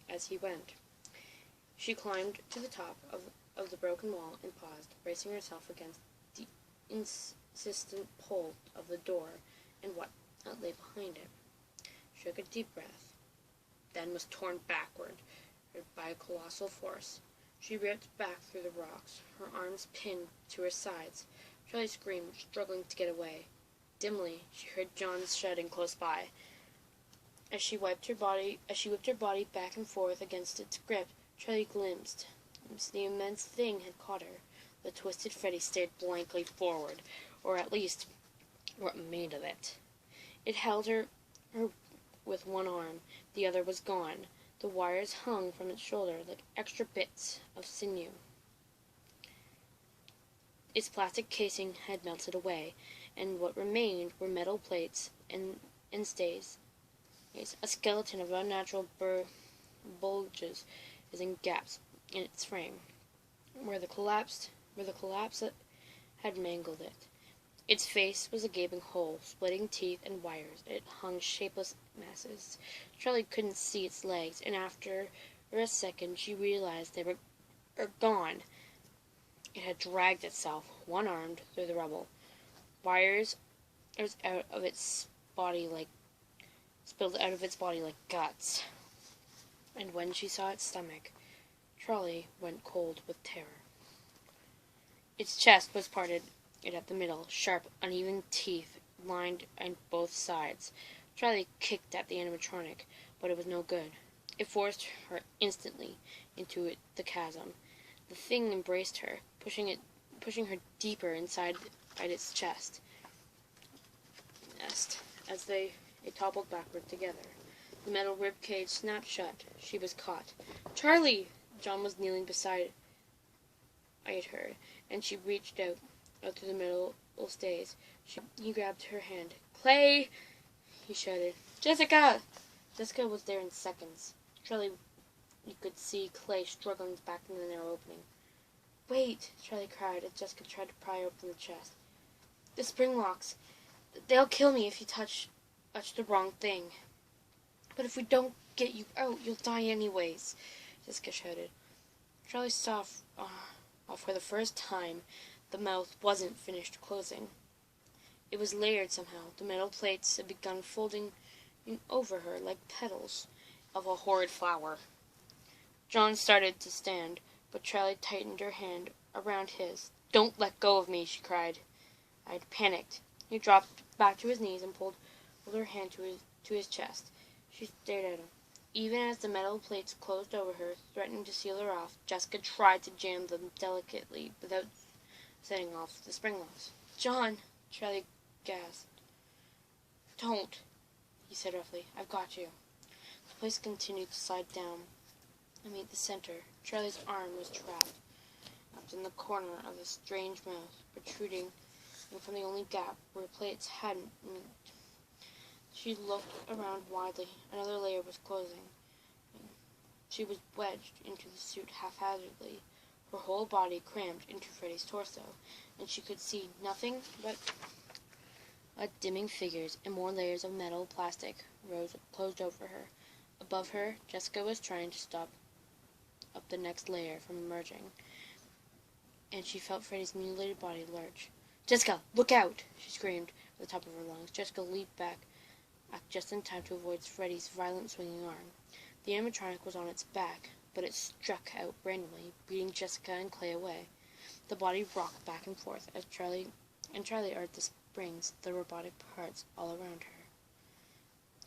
[SPEAKER 1] as he went. She climbed to the top of the broken wall and paused, bracing herself against the insistent pull of the door and what lay behind it. She took a deep breath, then was torn backward by a colossal force. She ripped back through the rocks, her arms pinned to her sides. Charlie screamed, struggling to get away. Dimly, she heard John's shouting close by. As she whipped her body back and forth against its grip, Charlie glimpsed the immense thing had caught her. The twisted Freddy stared blankly forward, or at least what remained of it. It held her with one arm. The other was gone. The wires hung from its shoulder like extra bits of sinew. Its plastic casing had melted away, and what remained were metal plates and stays. A skeleton of unnatural bulges and gaps in its frame, where the collapse had mangled it. Its face was a gaping hole, splitting teeth and wires. It hung shapeless masses. Charlie couldn't see its legs, and after a second she realized they were gone. It had dragged itself, one-armed, through the rubble. Wires spilled out of its body like guts. And when she saw its stomach, Charlie went cold with terror. Its chest was parted at the middle, sharp, uneven teeth lined on both sides. Charlie kicked at the animatronic, but it was no good. It forced her instantly into the chasm. The thing embraced her, pushing her deeper inside its chest. As they toppled backward together. The metal rib cage snapped shut. She was caught. "Charlie!" John was kneeling beside her, and she reached out through the metal stays. He grabbed her hand. "Clay!" he shouted. "Jessica!" Jessica was there in seconds. Charlie, you could see Clay struggling back in the narrow opening. "Wait!" Charlie cried as Jessica tried to pry open the chest. "The spring locks. They'll kill me if you touch the wrong thing." "But if we don't get you out, you'll die anyways," Jessica shouted. Charlie saw for the first time the mouth wasn't finished closing. It was layered somehow. The metal plates had begun folding over her like petals of a horrid flower. John started to stand, but Charlie tightened her hand around his. "Don't let go of me," she cried. I had panicked. He dropped back to his knees and pulled her hand to his chest. She stared at him. Even as the metal plates closed over her, threatening to seal her off, Jessica tried to jam them delicately without setting off the spring locks. "John!" Charlie gasped. "Don't," he said roughly. "I've got you." The place continued to slide down and meet the center. Charlie's arm was trapped in the corner of a strange mouth, protruding from the only gap where plates hadn't met. She looked around widely. Another layer was closing. She was wedged into the suit haphazardly, her whole body crammed into Freddy's torso, and she could see nothing but dimming figures, and more layers of metal plastic closed over her. Above her, Jessica was trying to stop up the next layer from emerging, and she felt Freddy's mutilated body lurch. "Jessica, look out!" she screamed at the top of her lungs. Jessica leaped back just in time to avoid Freddy's violent swinging arm. The animatronic was on its back, but it struck out randomly, beating Jessica and Clay away. The body rocked back and forth as Charlie urged the springs, the robotic parts all around her.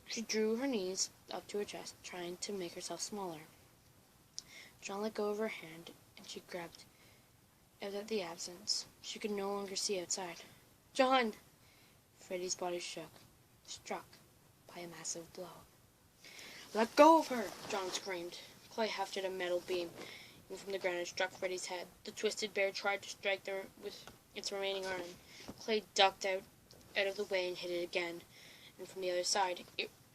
[SPEAKER 1] She drew her knees up to her chest, trying to make herself smaller. John let go of her hand, and she grabbed out at the absence. She could no longer see outside. "John!" Freddy's body shook, struck by a massive blow. "Let go of her!" John screamed. Clay hefted a metal beam from the ground and struck Freddy's head. The twisted bear tried to strike her with its remaining arm. Clay ducked out of the way and hit it again, and from the other side,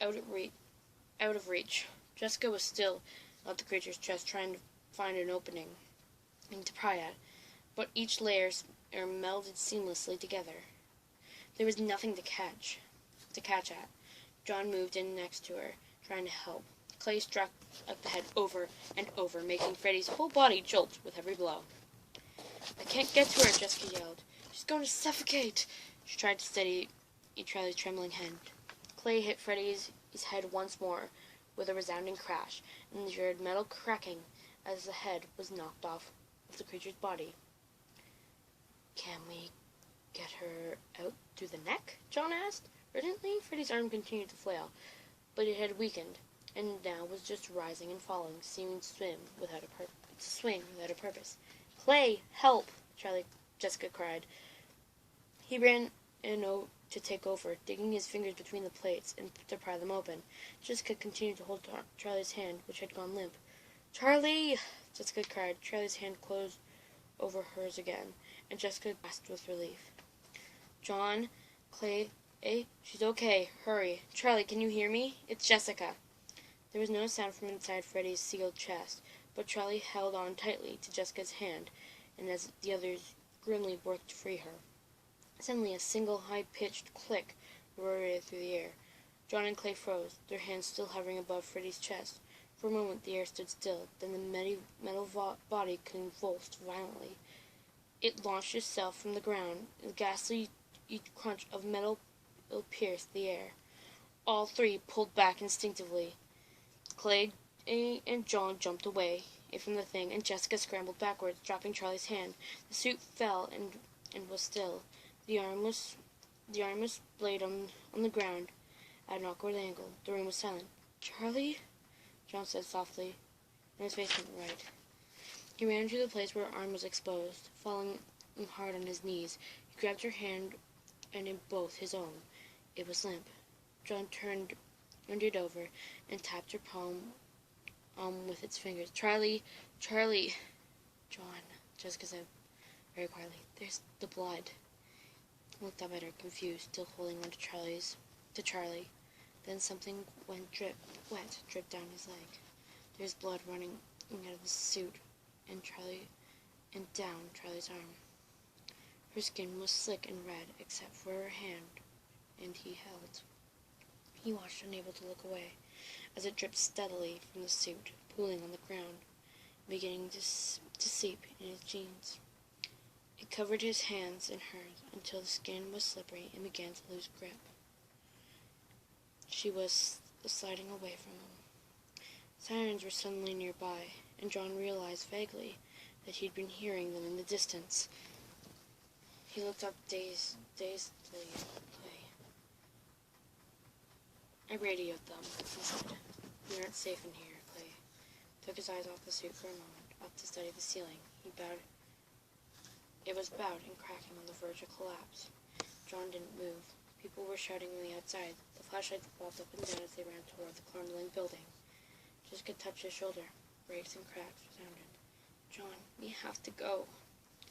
[SPEAKER 1] out of reach. Jessica was still at the creature's chest, trying to find an opening to pry at, but each layer melded seamlessly together. There was nothing to catch at. John moved in next to her, trying to help. Clay struck at the head over and over, making Freddy's whole body jolt with every blow. "I can't get to her," Jessica yelled. "She's going to suffocate." She tried to steady Charlie's trembling hand. Clay hit Freddy's head once more with a resounding crash, and they heard metal cracking as the head was knocked off of the creature's body. "Can we get her out through the neck?" John asked. Urgently, Freddy's arm continued to flail, but it had weakened, and now was just rising and falling, seeming to swing without a purpose. "Clay, help!" Jessica cried. He ran in to take over, digging his fingers between the plates and to pry them open. Jessica continued to hold Charlie's hand, which had gone limp. "Charlie!" Jessica cried. Charlie's hand closed over hers again, and Jessica gasped with relief. "John, Clay, she's okay. Hurry. Charlie, can you hear me? It's Jessica." There was no sound from inside Freddy's sealed chest, but Charlie held on tightly to Jessica's hand, and as the others grimly worked to free her. Suddenly a single high-pitched click reverberated through the air. John and Clay froze, their hands still hovering above Freddy's chest. For a moment the air stood still, then the metal body convulsed violently. It launched itself from the ground, and the ghastly crunch of metal pierced the air. All three pulled back instinctively. Clay and John jumped away from the thing, and Jessica scrambled backwards, dropping Charlie's hand. The suit fell and was still. The armless blade on the ground at an awkward angle. The room was silent. "Charlie?" John said softly. and his face went red. He ran to the place where her arm was exposed, falling hard on his knees. He grabbed her hand, and in both his own, it was limp. John turned it over and tapped her palm with its fingers. Charlie, John, Jessica said very quietly, there's the blood. He looked up at her, confused, still holding on to Charlie. Then something went drip down his leg. There's blood running out of the suit and down Charlie's arm. Her skin was slick and red, except for her hand, and he held. He watched, unable to look away, as it dripped steadily from the suit, pooling on the ground, beginning to seep in his jeans. It covered his hands and hers until the skin was slippery and began to lose grip. She was sliding away from him. Sirens were suddenly nearby, and John realized vaguely that he'd been hearing them in the distance. He looked up dazedly. I radioed them, he said. We aren't safe in here, Clay. Took his eyes off the suit for a moment, up to study the ceiling. He bowed. It was bowed and cracking on the verge of collapse. John didn't move. People were shouting on the outside. The flashlights bobbed up and down as they ran toward the crumbling building. Jessica touched his shoulder. Breaks and cracks resounded. John, we have to go.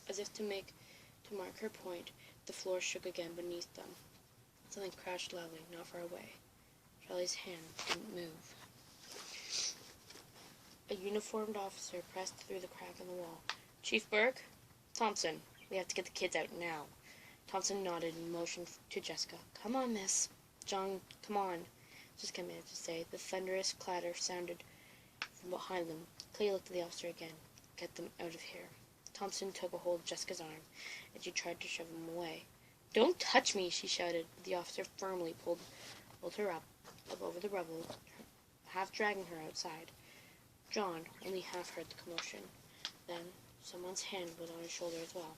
[SPEAKER 1] As if to mark her point, the floor shook again beneath them. Something crashed loudly, not far away. Charlie's hand didn't move. A uniformed officer pressed through the crack in the wall. Chief Burke? Thompson, we have to get the kids out now. Thompson nodded and motioned to Jessica. Come on, miss. John, come on, Jessica managed to say. The thunderous clatter sounded from behind them. Clay looked at the officer again. Get them out of here. Thompson took a hold of Jessica's arm, and she tried to shove him away. Don't touch me, she shouted. The officer firmly pulled her up over the rubble, half dragging her outside. John only half heard the commotion. Then someone's hand was on his shoulder as well.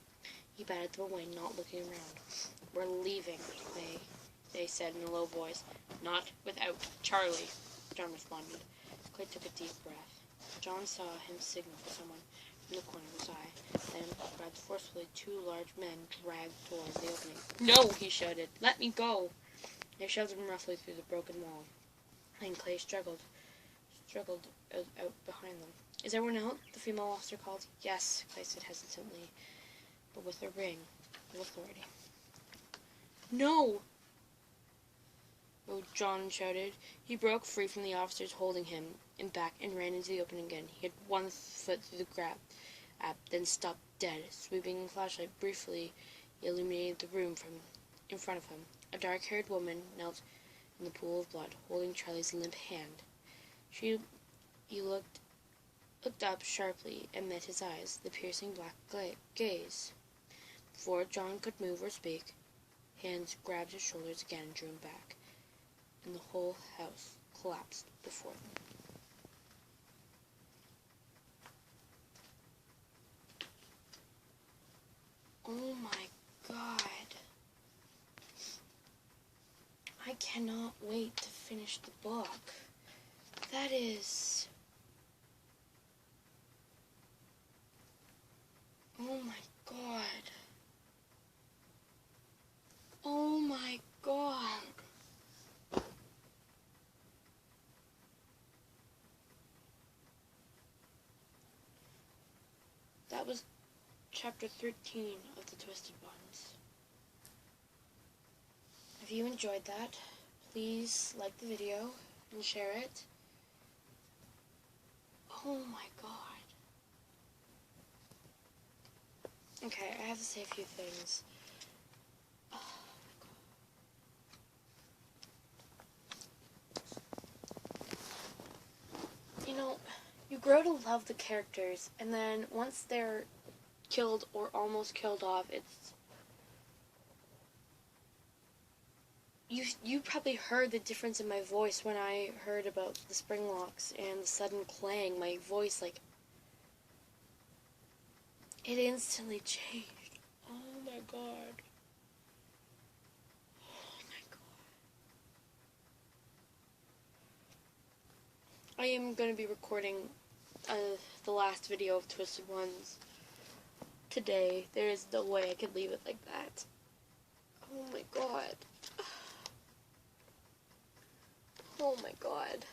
[SPEAKER 1] He batted them away, not looking around. We're leaving, they said in a low voice. Not without Charlie, John responded. Clay took a deep breath. John saw him signal for someone from the corner of his eye. Then, grabbed forcefully, two large men dragged towards the opening. No, he shouted. Let me go. They shoved him roughly through the broken wall. And Clay struggled out behind them. Is everyone out? The female officer called. Yes, Clay said hesitantly, but with a ring of authority. No! Oh, John shouted. He broke free from the officers holding him and back and ran into the opening again. He had one foot through the gap, then stopped dead. Sweeping the flashlight briefly, he illuminated the room from in front of him. A dark-haired woman knelt in the pool of blood, holding Charlie's limp hand. He looked up sharply and met his eyes, the piercing black gaze. Before John could move or speak, hands grabbed his shoulders again and drew him back, and the whole house collapsed before them. Oh my God. I cannot wait to finish the book. That is... Oh my God. Oh my God. That was chapter 13 of The Twisted Ones. If you enjoyed that, please like the video and share it. Oh my God. Okay, I have to say a few things. Oh my God. You know, you grow to love the characters, and then once they're killed or almost killed off, it's... You probably heard the difference in my voice when I heard about the spring locks and the sudden clang. My voice, like, it instantly changed. Oh my God. Oh my God. I am going to be recording the last video of Twisted Ones today. There is no way I could leave it like that. Oh my god. Oh my god.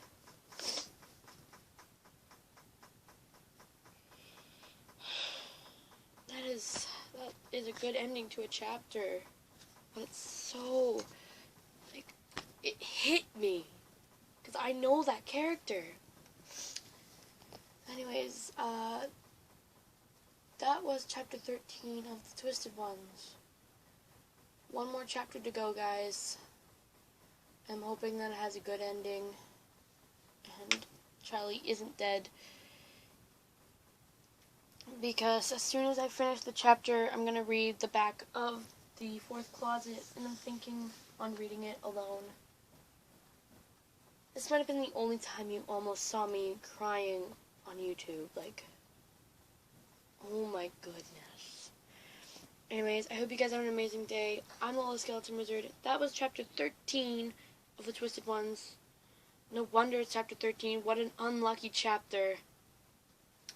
[SPEAKER 1] That is a good ending to a chapter. But it's so, like, it hit me. Because I know that character. Anyways, that was chapter 13 of the Twisted Ones. One more chapter to go, guys. I'm hoping that it has a good ending. And Charlie isn't dead. Because as soon as I finish the chapter, I'm going to read the back of the fourth closet. And I'm thinking on reading it alone. This might have been the only time you almost saw me crying on YouTube. Like, oh my goodness. Anyways, I hope you guys have an amazing day. I'm Lola Skeleton Wizard. That was chapter 13 of the Twisted Ones. No wonder it's chapter 13. What an unlucky chapter.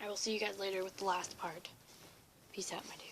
[SPEAKER 1] I will see you guys later with the last part. Peace out, my dude.